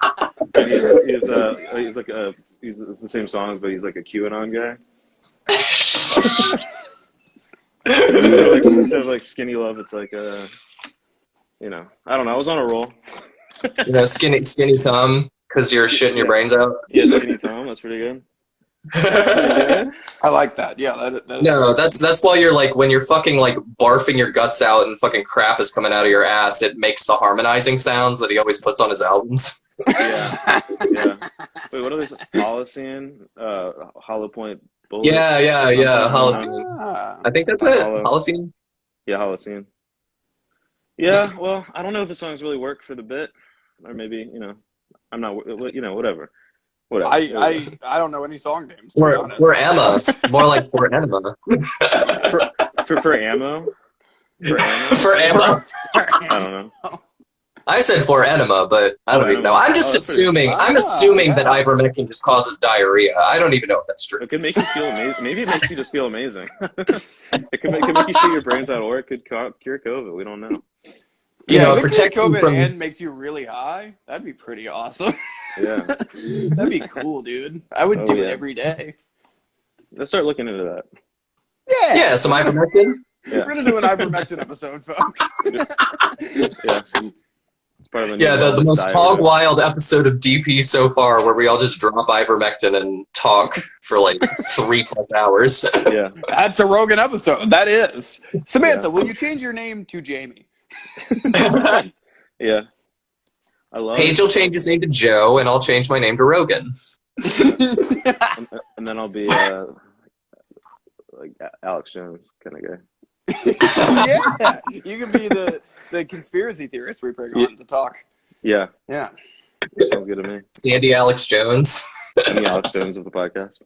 He's the same song, but he's like a QAnon guy. Instead of like skinny love, it's like I don't know. I was on a roll. Skinny Tom. Because you're shitting your brains out? Yeah, skinny Tom. That's pretty good. That's pretty good. I like that. Yeah. No, that's why you're like, when you're fucking like barfing your guts out and fucking crap is coming out of your ass, it makes the harmonizing sounds that he always puts on his albums. Yeah. Wait, what are these? Holocene? Hollow Point Bullet? Yeah. Holocene. I think that's it. Holocene? Yeah, Holocene. Yeah, well, I don't know if the songs really work for the bit. Or maybe, I'm not, whatever. I don't know any song names. We're Emma. More like for Emma. For ammo? For ammo? I don't know. I said for enema, but I don't even know. I'm just assuming. I'm assuming that ivermectin just causes diarrhea. I don't even know if that's true. It could make you feel amazing. Maybe it makes you just feel amazing. It could make you shit your brains out, or it could cure COVID. We don't know. Yeah, it protects COVID from... and makes you really high. That'd be pretty awesome. Yeah, that'd be cool, dude. I would do it every day. Let's start looking into that. Yeah, some ivermectin. Yeah. We're gonna do an ivermectin episode, folks. The most hog wild episode of DP so far, where we all just drop ivermectin and talk for like 3+ hours. Yeah, that's a Rogan episode. That is. Samantha, will you change your name to Jamie? Yeah, I love. Paige will change his name to Joe, and I'll change my name to Rogan. and then I'll be like Alex Jones kind of guy. Yeah, you can be the conspiracy theorist we bring on to talk. Yeah. That sounds good to me. Andy Alex Jones. I'm the Alex Jones of the podcast.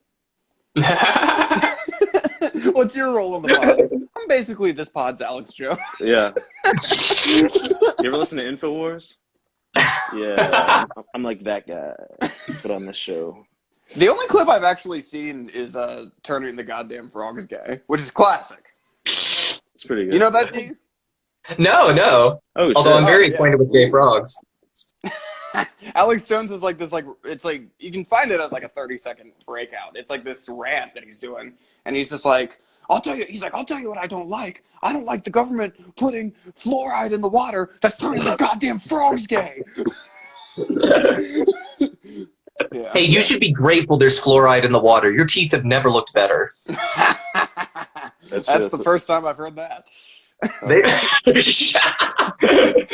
What's your role in the pod? I'm basically this pod's Alex Jones. Yeah. You ever listen to InfoWars? Yeah, I'm like that guy, but on this show. The only clip I've actually seen is turning the goddamn frogs gay, which is classic. It's pretty good. You know that, D? No. Oh, Although shit. I'm very Oh, yeah. acquainted with gay frogs. Alex Jones is like this, like, it's like, you can find it as like a 30-second breakout. It's like this rant that he's doing. And he's just like, I'll tell you what I don't like. I don't like the government putting fluoride in the water that's turning the goddamn frogs gay. Yeah. Hey, you should be grateful there's fluoride in the water. Your teeth have never looked better. That's the first time I've heard that.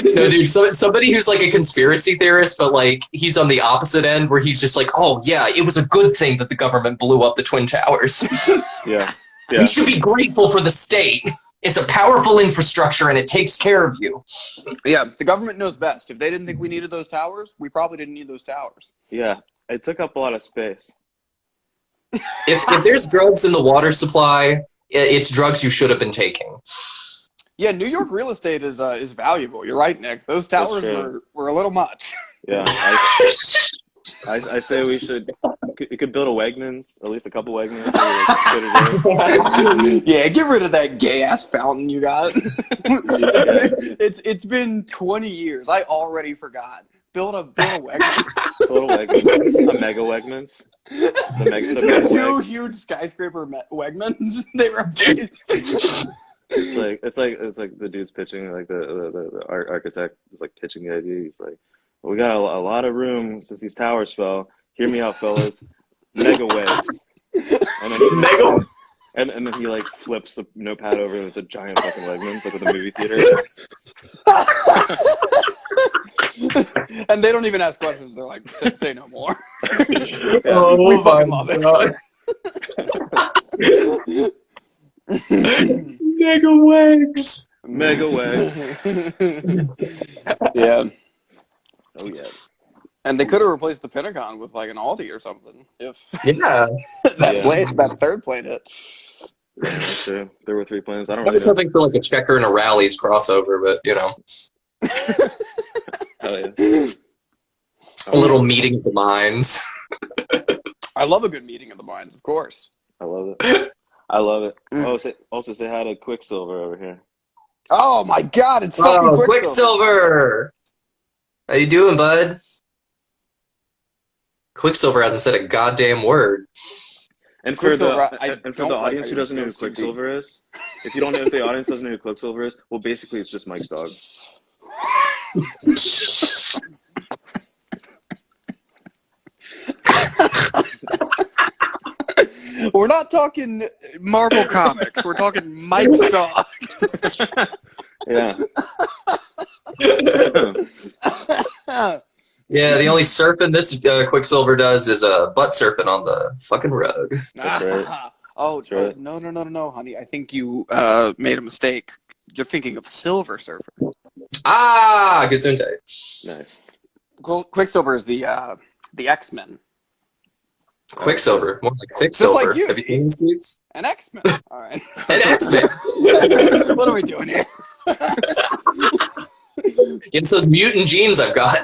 No, dude, somebody who's like a conspiracy theorist, but like he's on the opposite end where he's just like, oh yeah, it was a good thing that the government blew up the Twin Towers. Yeah. You should be grateful for the state. It's a powerful infrastructure and it takes care of you. Yeah, the government knows best. If they didn't think we needed those towers, we probably didn't need those towers. Yeah, it took up a lot of space. If there's drugs in the water supply, it's drugs you should have been taking. Yeah, New York real estate is valuable. You're right, Nick. Those towers were a little much. Yeah, I say we should. You could build a Wegmans, at least a couple Wegmans. Yeah, get rid of that gay ass fountain you got. It's been 20 years. I already forgot. Build a Wegmans. Build a Wegmans, a mega Wegmans. The mega Two Wegs. huge skyscraper Wegmans. They replaced. It's like the dude's pitching, like the architect is like pitching the idea. He's like, well, we got a lot of room since these towers fell. Hear me out, fellas. Mega Wegs. And then he like flips the notepad over and it's a giant fucking Wegmans, like with a movie theater. And they don't even ask questions. They're like, say no more. Yeah, we fucking love it. Mega Wegs. Mega Wegs. Yeah. Oh yeah. And they could have replaced the Pentagon with like an Aldi or something. If Yeah. that third plane hit. Yeah, that's true. There were 3 planes. I don't I was really know. hoping for like a checker and a rallies crossover, but you know. Oh yeah. A little meeting of the minds. I love a good meeting of the minds, of course. I love it. I love it. Also say hi to Quicksilver over here. Oh my God, it's fucking Quicksilver. Quicksilver! How you doing, bud? Quicksilver hasn't said a goddamn word. And for the don't like audience how who you doesn't know who ghosted me. Quicksilver is, if you don't know, if the audience doesn't know who Quicksilver is, well, basically it's just Mike's dog. We're not talking Marvel Comics. We're talking Mike's dog. Yeah. Yeah, the only surfing this Quicksilver does is butt surfing on the fucking rug. That's right. Oh, That's right. no, honey. I think you made a mistake. You're thinking of Silver Surfer. Ah, Gesundheit. Nice. Quicksilver is the X-Men. Quicksilver, more like Thicksilver. like you. Have you seen these suits? An X-Men. All right. An X-Men. What are we doing here? Against those mutant genes I've got.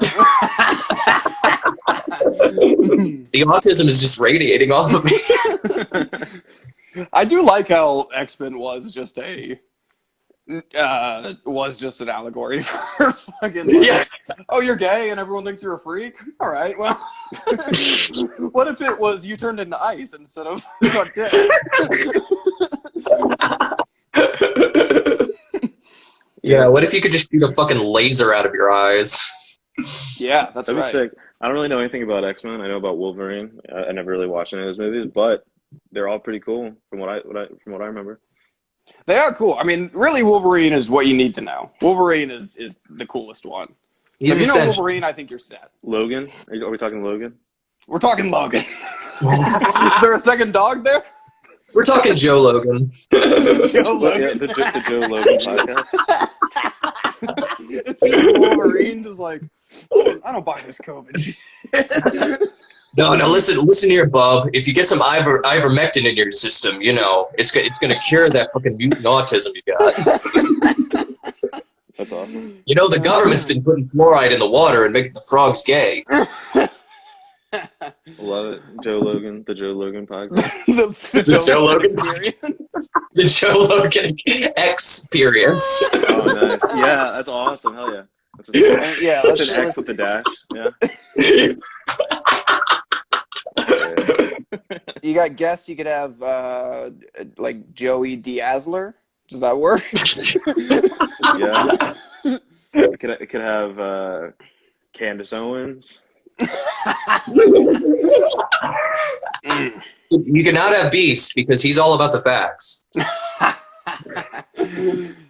The autism is just radiating off of me. I do like how X-Men was just an allegory for fucking like, Yes. oh, you're gay and everyone thinks you're a freak? All right, well, what if it was you turned into ice instead of dick? Yeah, what if you could just shoot a fucking laser out of your eyes? Yeah, that's That'd be right. sick. I don't really know anything about X-Men. I know about Wolverine. I never really watched any of those movies, but they're all pretty cool from what I remember. They are cool. I mean, really, Wolverine is what you need to know. Wolverine is the coolest one. He's If you know essential. Wolverine, I think you're set. Logan? Are we talking Logan? We're talking Logan. Is there a second dog there? We're talking Joe Logan. Joe Logan. Yeah, the Joe Logan podcast. Wolverine just like, I don't buy this COVID shit. No, listen here, bub. If you get some ivermectin in your system, you know, it's gonna cure that fucking mutant autism you got. That's awesome. You know, the government's been putting fluoride in the water and making the frogs gay. Love it. Joe Logan, the Joe Logan podcast. The Joe Logan experience. The Joe Logan experience. Oh, nice. Yeah, that's awesome. Hell yeah. Yeah, that's an X with the dash. Yeah. You got guests. You could have like Joey Diazler. Does that work? Yeah. It could have Candace Owens. You cannot have Beast because he's all about the facts.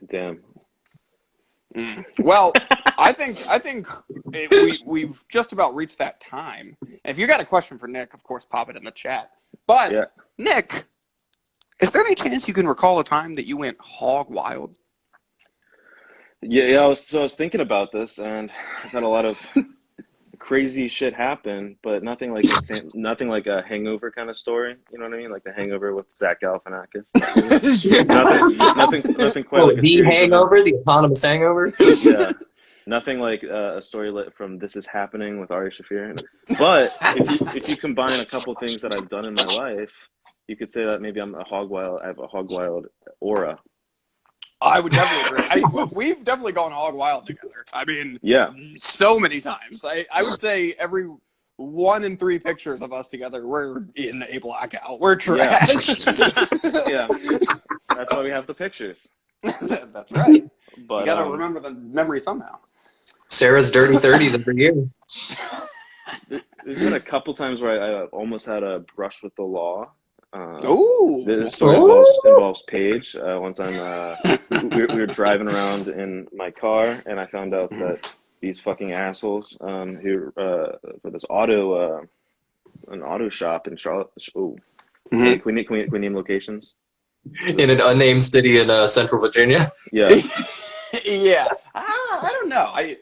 Damn. Well, I think we've just about reached that time. If you got a question for Nick, of course, pop it in the chat. But Yeah. Nick, is there any chance you can recall a time that you went hog wild? Yeah. I was thinking about this, and I've had a lot of crazy shit happen, but nothing like nothing like a Hangover kind of story. You know what I mean? Like the Hangover with Zach Galifianakis. Nothing quite like a The series Hangover, the eponymous Hangover. Yeah, nothing like a story from This Is Happening with Ari Shaffir. But if you combine a couple things that I've done in my life, you could say that maybe I'm a hog wild. I have a hog wild aura. I would definitely agree. We've definitely gone hog wild together. I mean, Yeah. so many times. I would say every 1 in 3 pictures of us together, we're in a blackout. We're trash. Yeah. That's why we have the pictures. That's right. But You got to remember the memory somehow. Sarah's dirty 30s every year. There's been a couple times where I almost had a brush with the law. Ooh. This story involves Paige. One time we were driving around in my car, and I found out that these fucking assholes who for this an auto shop in Charlotte. Oh, can we name locations? In an unnamed city in Central Virginia. Yeah. Yeah. I don't know. I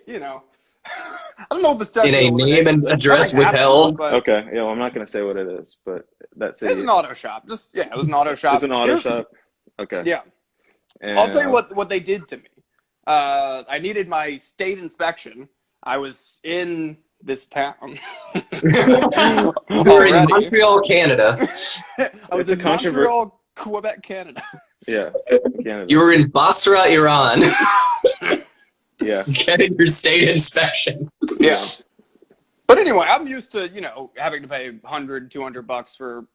don't know if the stuff In a name and address withheld. Okay. Yeah. Well, I'm not going to say what it is, but that's it. It's an auto shop. It was an auto shop. It's an auto shop. Okay. Yeah. And, I'll tell you what they did to me. I needed my state inspection. I was in this town. We're in Montreal, Canada. I was in Montreal, Quebec, Canada. Yeah. Canada. You were in Basra, Iran. Yeah. Getting your state inspection. Yeah. But anyway, I'm used to, having to pay $100, $200 for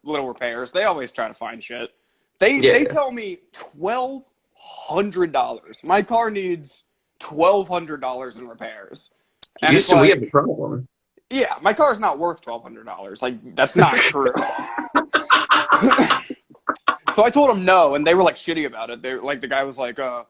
little repairs. They always try to find shit. They tell me $1,200. My car needs $1,200 in repairs. And Used to we have a problem. Yeah, my car's not worth $1,200. Like, that's not true. So I told them no, and they were like shitty about it. They like the guy was like, "Oh,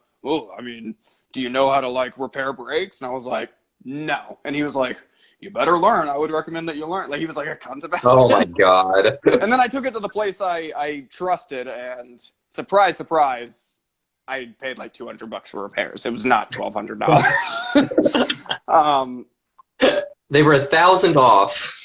I mean, do you know how to like repair brakes?" And I was like, "No." And he was like, "You better learn. I would recommend that you learn." Like he was like a cunt about it. Oh my god. And then I took it to the place I trusted, and surprise, surprise, I paid like $200 for repairs. It was not $1,200. They were 1,000 off.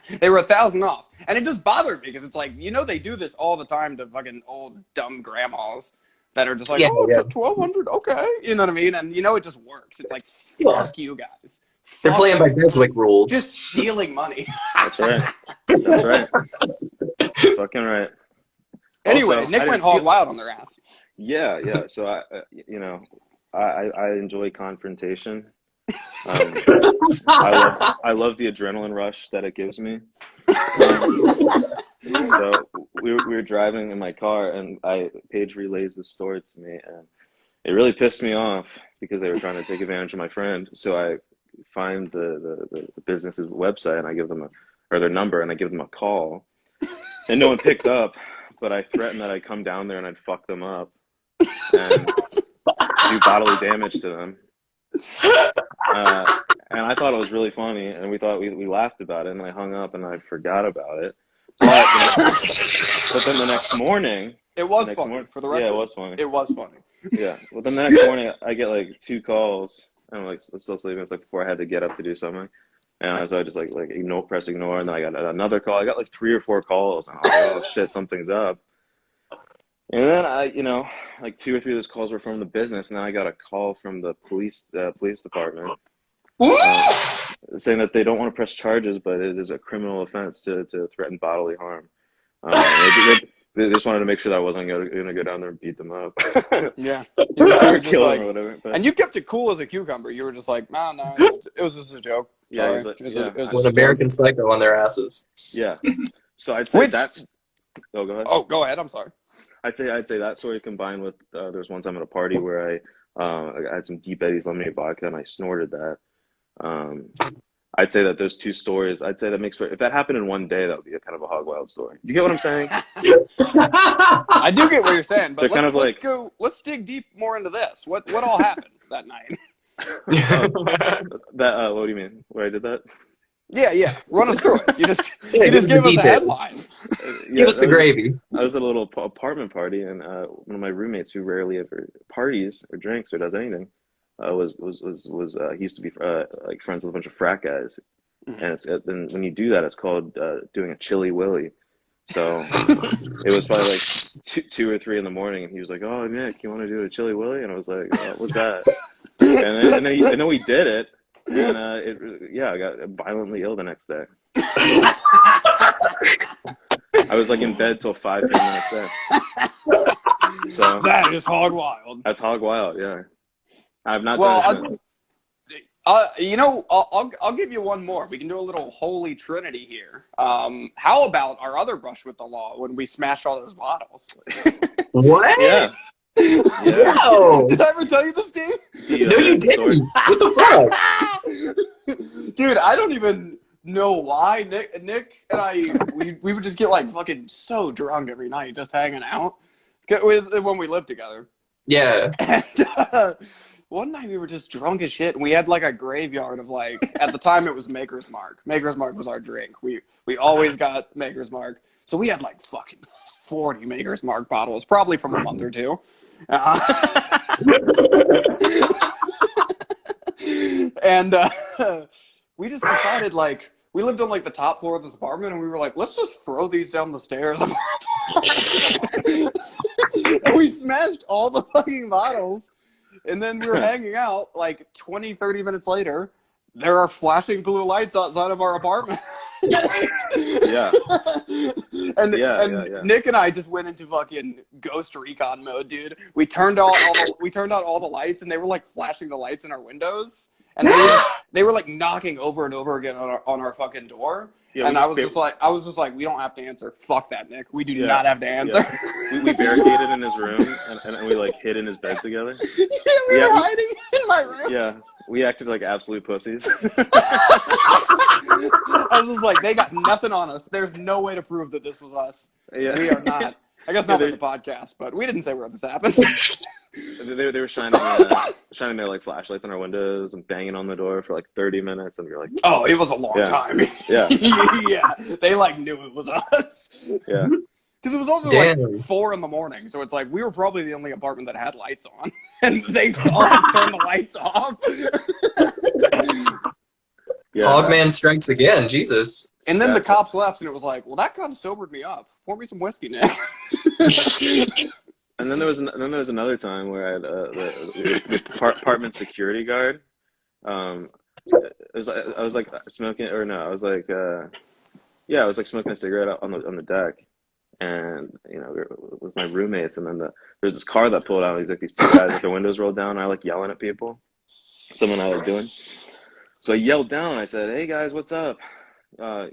They were 1,000 off. And it just bothered me because it's like, they do this all the time to fucking old dumb grandmas that are just like, for 1,200, okay. You know what I mean? And it just works. It's like, fuck you guys. They're playing by Beswick rules. Just stealing money. That's right. That's right. Fucking right. Anyway, Also, Nick went hog wild on their ass. Yeah. So I enjoy confrontation. I love the adrenaline rush that it gives me. So we were driving in my car, and Paige relays this story to me, and it really pissed me off because they were trying to take advantage of my friend. So I find the business's website, and I give them their number, and I give them a call, and no one picked up. But I threatened that I'd come down there and I'd fuck them up and do bodily damage to them. And I thought it was really funny, and we laughed about it, and I hung up and I forgot about it. But then the next morning, it was funny. For the record, yeah, it was funny. It was funny. Yeah. Well, then the next morning, I get like 2 calls, and I'm like still sleeping. It's like before I had to get up to do something, and so I just like press ignore, and then I got another call. I got like 3 or 4 calls, and I was like, oh shit, something's up. And then like 2 or 3 of those calls were from the business, and then I got a call from the police department saying that they don't want to press charges, but it is a criminal offense to threaten bodily harm. They just wanted to make sure that I wasn't gonna go down there and beat them up. Yeah. Or kill them or whatever. But And you kept it cool as a cucumber. You were just like, no, it was just a joke. yeah, Sorry. it was It was With just a American Psycho on their asses. yeah. So I'd say Which- that's. Oh, go ahead. Oh, go ahead. I'm sorry. I'd say that story combined with there was one time at a party where I had some Deep Eddy's lemonade vodka and I snorted that. I'd say that those two stories. I'd say that makes for if that happened in one day, that would be a kind of a hog wild story. You get what I'm saying? I do get what you're saying, but They're let's dig deep more into this. What all happened that night? What do you mean? Where I did that? Yeah. Run us through it. You just Yeah, give the us a details. headline. Give us the gravy. I was at a little apartment party, and one of my roommates, who rarely ever parties or drinks or does anything, he used to be like friends with a bunch of frat guys, and then when you do that, it's called doing a chili willy. So it was probably like 2 or 3 in the morning, and he was like, "Oh, Nick, you want to do a chili willy?" And I was like, "What's that?" And then we did it, and I got violently ill the next day. I was like in bed till 5 p.m. the next day. So That is hog wild. that's hog wild. Yeah, I've not Well, done it since. I'll give you one more. We can do a little holy trinity here. How about our other brush with the law when we smashed all those bottles? What? Yeah. Yeah. No. Did I ever tell you this, Dave? No, you didn't. What the fuck? Dude, I don't even know why. Nick and I, we would just get like fucking so drunk every night, just hanging out when we lived together. Yeah. And one night we were just drunk as shit, and we had like a graveyard of like, at the time it was Maker's Mark. Maker's Mark was our drink. We always got Maker's Mark. So we had like fucking 40 Maker's Mark bottles, probably from a month or two. And we just decided, like, we lived on like the top floor of this apartment, and we were like, let's just throw these down the stairs. And we smashed all the fucking bottles, and then we were hanging out like 20-30 minutes later. There are flashing blue lights outside of our apartment. Yeah. And Yeah. Nick and I just went into fucking Ghost Recon mode, dude. We turned out all the lights, and they were like flashing the lights in our windows, and they were like knocking over and over again on our fucking door. Yeah, and I was just like, we don't have to answer. Fuck that, Nick. We do not have to answer. Yeah. We barricaded in his room, and we like hid in his bed together. Yeah, we were hiding in my room. Yeah, we acted like absolute pussies. I was just like, they got nothing on us. There's no way to prove that this was us. Yeah. We are not. I guess not with the podcast, but we didn't say where this happened. They were shining their like flashlights on our windows and banging on the door for like 30 minutes, and we were like, Oh, it was a long time. Yeah. Yeah, they like knew it was us. yeah, Because it was also like 4 a.m, so it's like we were probably the only apartment that had lights on, and they saw us turn the lights off. yeah. Hogman strikes again. Jesus. And then the cops left, and it was like, well, that kind of sobered me up. Pour me some whiskey, Nick. And then there was another time where I had the apartment security guard. I was like smoking, or no, I was like smoking a cigarette on the deck, and with my roommates, and then there's this car that pulled out. He's like these 2 guys with their windows rolled down. And I like yelling at people, something I was doing. So I yelled down. I said, "Hey guys, what's up? You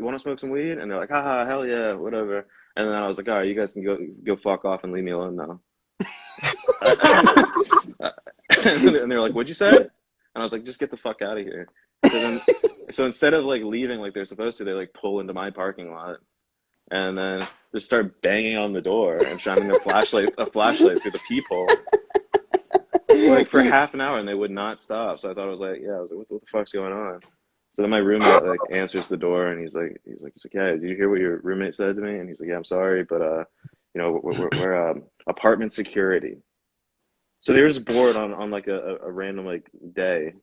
want to smoke some weed?" And they're like, "Haha, hell yeah, whatever." And then I was like, "All right, you guys can go fuck off and leave me alone now." And they're like, "What'd you say?" And I was like, "Just get the fuck out of here." So instead of like leaving like they're supposed to, they like pull into my parking lot, and then just start banging on the door and shining a flashlight through the peephole. Like for half an hour, and they would not stop. So I thought I was like, what the fuck's going on? So then my roommate like answers the door, and he's like, "Yeah, did you hear what your roommate said to me?" And he's like, "Yeah, I'm sorry, but we're apartment security." So they were just bored on like a random like day,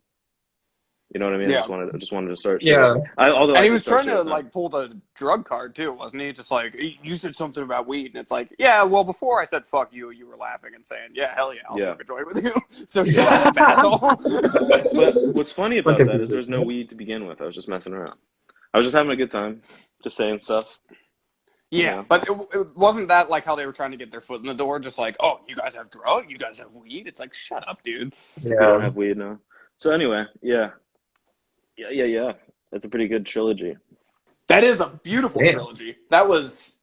You know what I mean? Yeah. I just wanted to start. Yeah. And he was trying to like pull the drug card too, wasn't he? Just like, you said something about weed, and it's like, yeah, well, before I said fuck you, you were laughing and saying, yeah, hell yeah, I'll smoke a joint with you. So shut up, asshole. But what's funny about that is there's no weed to begin with. I was just messing around. I was just having a good time, just saying stuff. Yeah, but it wasn't that like how they were trying to get their foot in the door, just like, oh, you guys have drugs, you guys have weed. It's like, shut up, dude. We don't have weed now. So anyway, yeah. That's a pretty good trilogy. That is a beautiful trilogy. That was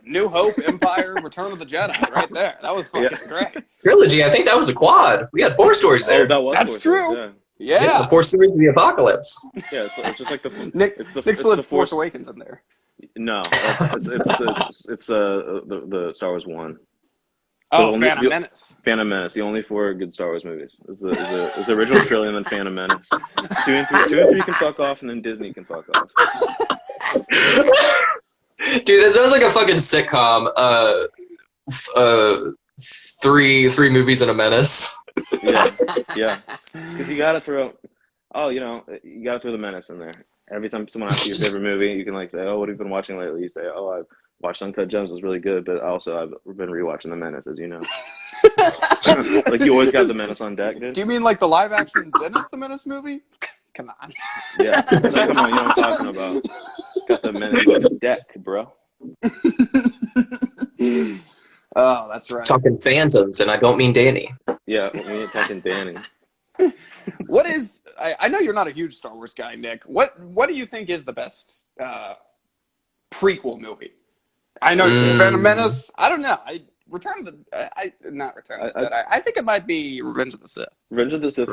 New Hope, Empire, Return of the Jedi, right there. That was fucking great. Trilogy. I think that was a quad. We had 4 stories there. That's true. Stories, yeah. The 4 stories of the apocalypse. Yeah, it's just like the Nick slid the Force Awakens in there. No, it's the Star Wars 1. Oh, Phantom Menace. Phantom Menace. The only 4 good Star Wars movies. It's the original trilogy and then Phantom Menace. 2 and 3 can fuck off, and then Disney can fuck off. Dude, that sounds like a fucking sitcom. 3 movies and a menace. Yeah. Because you gotta throw. You gotta throw the menace in there. Every time someone asks you your favorite movie, you can like say, "Oh, what have you been watching lately?" You say, "Oh, I've watched Uncut Gems. It was really good, but also I've been rewatching The Menace, as you know." Like you always got The Menace on deck, dude. Do you mean like the live action Dennis the Menace movie? Come on. Yeah, come on, you know what I'm talking about. Got The Menace on deck, bro. Oh, that's right. Talking phantoms, and I don't mean Danny. Yeah, we ain't talking Danny. What is? I know you're not a huge Star Wars guy, Nick. What do you think is the best prequel movie? I know Phantom Menace. I don't know. I think it might be Revenge of the Sith. Revenge of the Sith.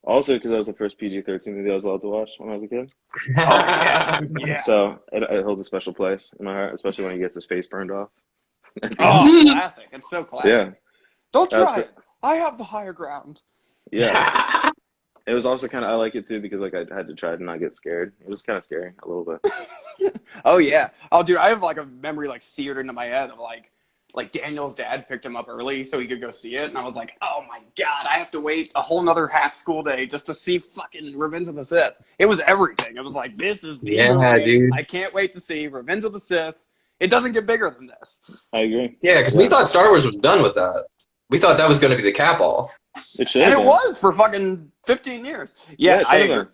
Also, because that was the first PG-13 movie I was allowed to watch when I was a kid. Oh yeah. So it holds a special place in my heart, especially when he gets his face burned off. Oh, classic! It's so classic. Yeah. Don't try it. I have the higher ground. Yeah. It was also kind of, I like it too because like I had to try to not get scared. It was kind of scary a little bit. Oh yeah. Oh dude, I have like a memory like seared into my head of like Daniel's dad picked him up early so he could go see it, and I was like, oh my god, I have to wait a whole nother half school day just to see fucking Revenge of the Sith. It was everything. It was like, this is the movie. Dude. I can't wait to see Revenge of the Sith. It doesn't get bigger than this. I agree. Yeah, because we thought Star Wars was done with that. We thought that was going to be the cap-all. It should. And it was for fucking 15 years. Yeah, I agree. Been.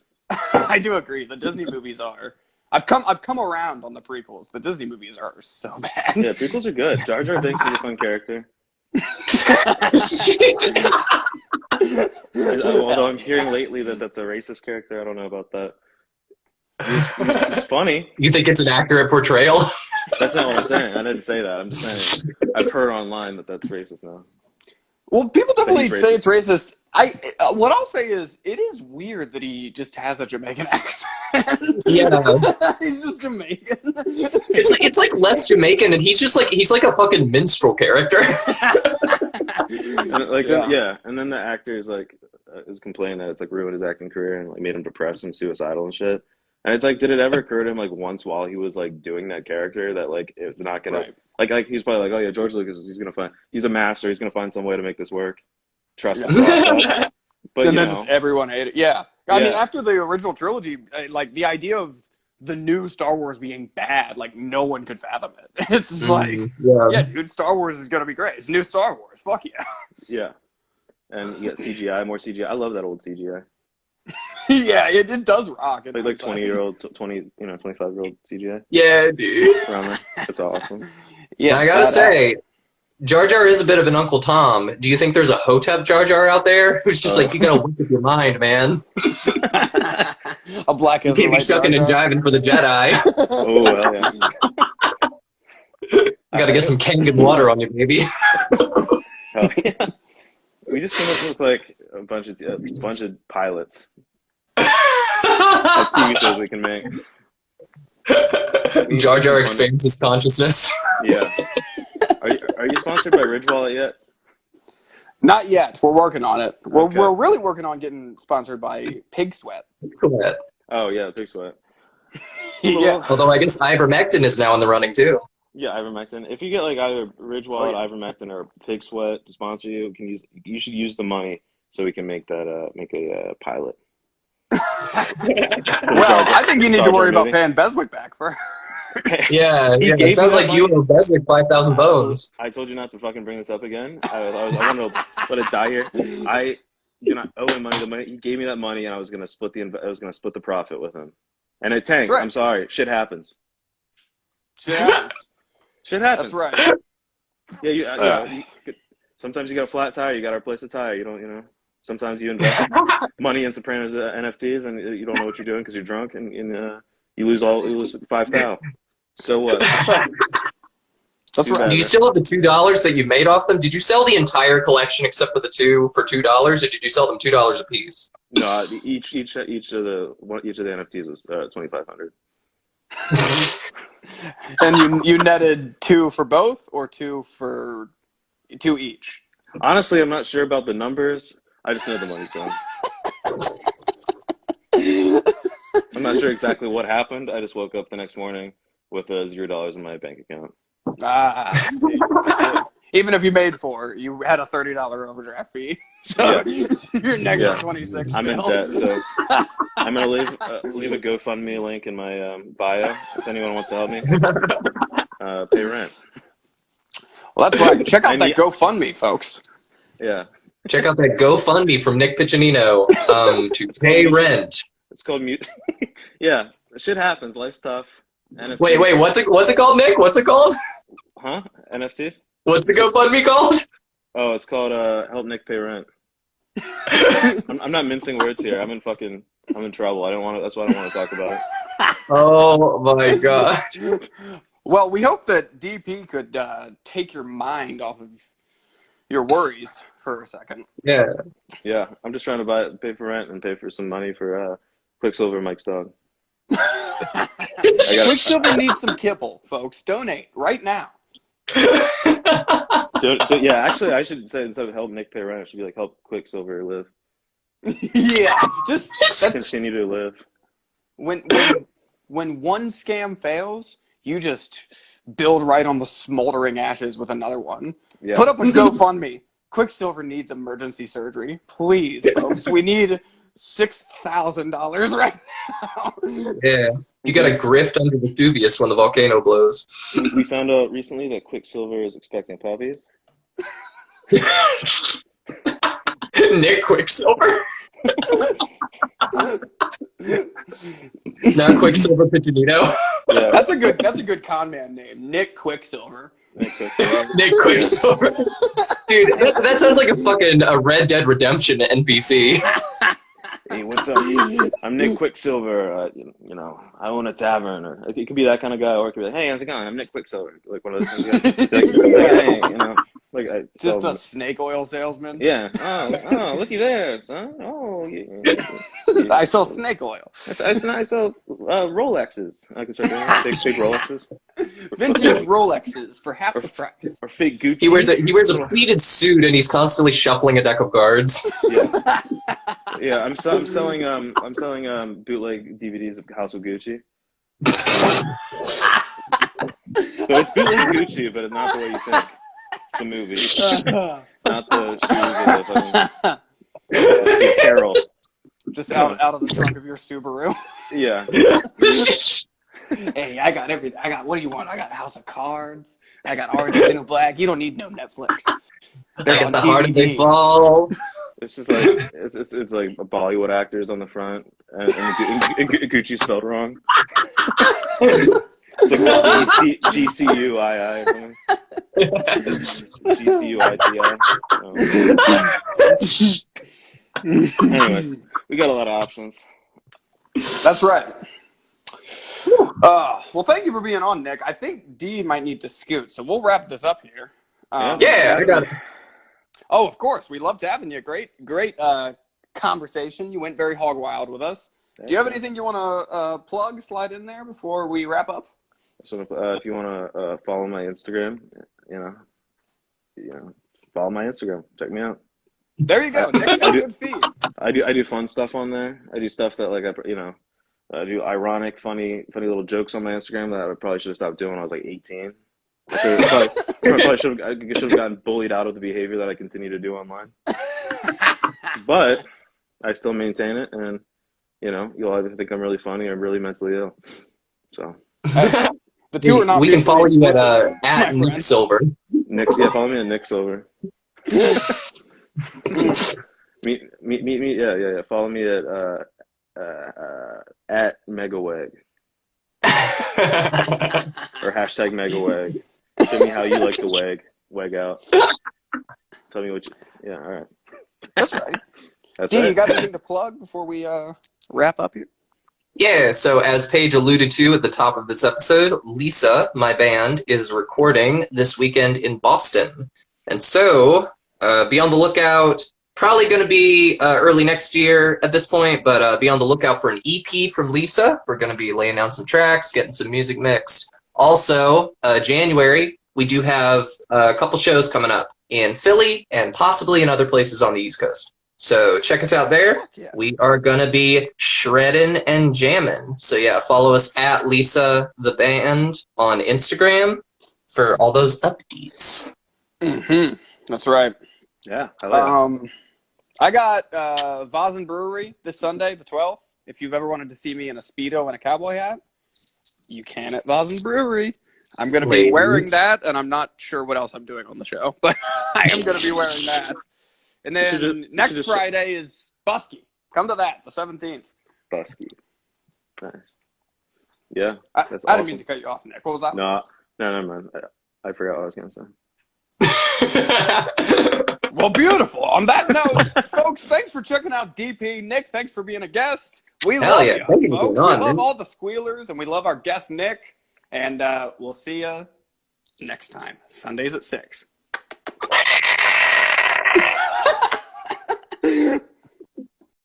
I do agree. The Disney movies are. I've come around on the prequels. The Disney movies are so bad. Yeah, prequels are good. Jar Jar Binks is a fun character. Although I'm hearing lately that that's a racist character. I don't know about that. It's funny. You think it's an accurate portrayal? That's not what I'm saying. I didn't say that. I'm just saying I've heard online that that's racist now. Well, people definitely say it's racist. What I'll say is, it is weird that he just has a Jamaican accent. Yeah, he's just Jamaican. It's like less Jamaican, and he's like a fucking minstrel character. And then the actor is complaining that it's like ruined his acting career and like made him depressed and suicidal and shit. And it's like, did it ever occur to him like once while he was like doing that character that like it's not gonna like he's probably like, oh yeah, George Lucas, he's a master, he's gonna find some way to make this work. Trust the process. But and then just everyone hated it. Yeah. I mean, after the original trilogy, like the idea of the new Star Wars being bad, like no one could fathom it. It's just like, yeah, dude, Star Wars is gonna be great. It's new Star Wars. Fuck yeah. Yeah. And you get CGI, more CGI. I love that old CGI. Yeah, it does rock. Like 25-year-old CGI. Yeah, dude. Around there. That's awesome. Yeah, I gotta say, Jar Jar is a bit of an Uncle Tom. Do you think there's a Hotep Jar Jar out there who's just like, you gotta work with your mind, man? A black You can't be sucking and jiving for the Jedi. Oh, well, yeah. You gotta get some Kangen water on you, baby. Oh, yeah. We just came up with like a bunch of pilots. That's TV shows we can make. Jar Jar expands his consciousness. Yeah. Are you sponsored by Ridge Wallet yet? Not yet. We're working on it. We're really working on getting sponsored by Pig Sweat. Oh yeah, Pig Sweat. Yeah. Although I guess ivermectin is now in the running too. Yeah, ivermectin. If you get like either Ridge Wallet, ivermectin, or Pig Sweat to sponsor you, you should use the money so we can make that make a pilot. Well, I think you need to worry about paying Beswick back for. Yeah. It sounds like you owe Beswick 5,000 bones. I told you not to fucking bring this up again. I wanted to let it die here. I do not owe him money. The money he gave me that money, and I was gonna split the profit with him, and it tanked. Right. I'm sorry. Shit happens. Shit happens. That's right. Yeah, sometimes you got a flat tire. You got to replace the tire. You know. Sometimes you invest money in Sopranos NFTs, and you don't know what you're doing because you're drunk, and you lose 5,000. So what? That's right. Do you still have the $2 that you made off them? Did you sell the entire collection except for the two for $2, or did you sell them $2 a piece? No, each of the NFTs was 2,500. And you netted 2 for both, or 2 each? Honestly, I'm not sure about the numbers. I just know the money's gone. I'm not sure exactly what happened. I just woke up the next morning with $0 in my bank account. I see. Even if you made 4, you had a $30 overdraft fee. So you're negative 26. I'm in debt, so I'm gonna leave a GoFundMe link in my bio if anyone wants to help me. Pay rent. Well, that's right. Check out that GoFundMe, folks. Yeah. Check out that GoFundMe from Nick Piccinino to pay rent. It's called mute. Yeah, shit happens. Life's tough. NFTs. Wait, what's it called, Nick? What's it called? Huh? NFTs? What's the GoFundMe called? Oh, it's called Help Nick Pay Rent. I'm not mincing words here. I'm in trouble. That's why I don't want to talk about it. Oh my god. Well, we hope that DP could take your mind off of your worries for a second. Yeah. Yeah, I'm just trying to pay for rent and pay for some money for Quicksilver Mike's dog. Quicksilver needs some kibble, folks. Donate right now. Yeah, actually, I should say instead of help Nick pay rent, it should be like help Quicksilver live. Yeah, just continue to live. When one scam fails, you just build right on the smoldering ashes with another one. Yeah. Put up a GoFundMe. Quicksilver needs emergency surgery. Please, folks. We need $6,000 right now. Yeah. You got to grift under Vesuvius when the volcano blows. We found out recently that Quicksilver is expecting puppies. Nick Quicksilver. Not Quicksilver Piccinino. Yeah. That's a good con man name. Nick Quicksilver. Nick Quicksilver. Dude, that sounds like a Red Dead Redemption NPC. Hey, what's up? I'm Nick Quicksilver. I own a tavern. Or it could be that kind of guy, or it could be like, hey, how's it going? I'm Nick Quicksilver. Like one of those things. Hey, just a snake oil salesman. Yeah. Oh, looky there, son. Oh, yeah. I sell snake oil. I sell Rolexes. I can start doing big Rolexes. Vintage Rolexes for half the price. Or fake Gucci. He wears a pleated suit and he's constantly shuffling a deck of cards. Yeah. Yeah, I'm selling bootleg DVDs of House of Gucci. So it's bootleg Gucci, but it's not the way you think. It's the movie, not the shoes or the apparel. Just out of the trunk of your Subaru. Yeah. Hey, I got everything. What do you want? I got House of Cards. I got Orange is the New Black. You don't need no Netflix. They're on the Hard as They Fall. It's just like it's like Bollywood actors on the front, and Gucci spelled wrong. It's like GCUII or something. GCUITI. Anyways, we got a lot of options. That's right. Well, thank you for being on, Nick. I think D might need to scoot, so we'll wrap this up here. Yeah, I got it. Oh, of course. We loved having you. Great conversation. You went very hog wild with us. Do you have anything you want to plug, slide in there before we wrap up? So if you want to follow my Instagram, follow my Instagram. Check me out. There you go. Nick's got a good feed. I do fun stuff on there. I do stuff that I do ironic, funny little jokes on my Instagram that I probably should have stopped doing when I was like 18. I should have gotten bullied out of the behavior that I continue to do online. But I still maintain it, and you'll either think I'm really funny or I'm really mentally ill. So the two are not. We can follow you at my Nick friend. Silver. follow me at Nick Silver. Yeah. Follow me at Megaweg or hashtag Megaweg. Show me how you like to weg out. Tell me what you. Yeah, all right. That's right. That's D, right. you got anything to plug before we wrap up here? Yeah, so as Paige alluded to at the top of this episode, Lisa, my band, is recording this weekend in Boston. And so, be on the lookout. Probably going to be early next year at this point, but be on the lookout for an EP from Lisa. We're going to be laying down some tracks, getting some music mixed. Also, January, we do have a couple shows coming up in Philly and possibly in other places on the East Coast. So check us out there. Yeah. We are going to be shredding and jamming. So yeah, follow us at Lisa the Band on Instagram for all those updates. Mm-hmm. That's right. Yeah. I got Vazen Brewery this Sunday, the 12th. If you've ever wanted to see me in a Speedo and a cowboy hat, you can at Vazen Brewery. I'm going to be wearing that, and I'm not sure what else I'm doing on the show, but I am going to be wearing that. And then next Friday is Busky. Come to that, the 17th. Busky. Nice. Yeah. I That's didn't awesome. mean to cut you off, Nick. What was that? No, never mind. I forgot what I was going to say. Well, beautiful. On that note, folks, thanks for checking out DP. Nick, thanks for being a guest. We love you, folks. We love all the squealers, and we love our guest, Nick. And we'll see you next time. Sundays at 6.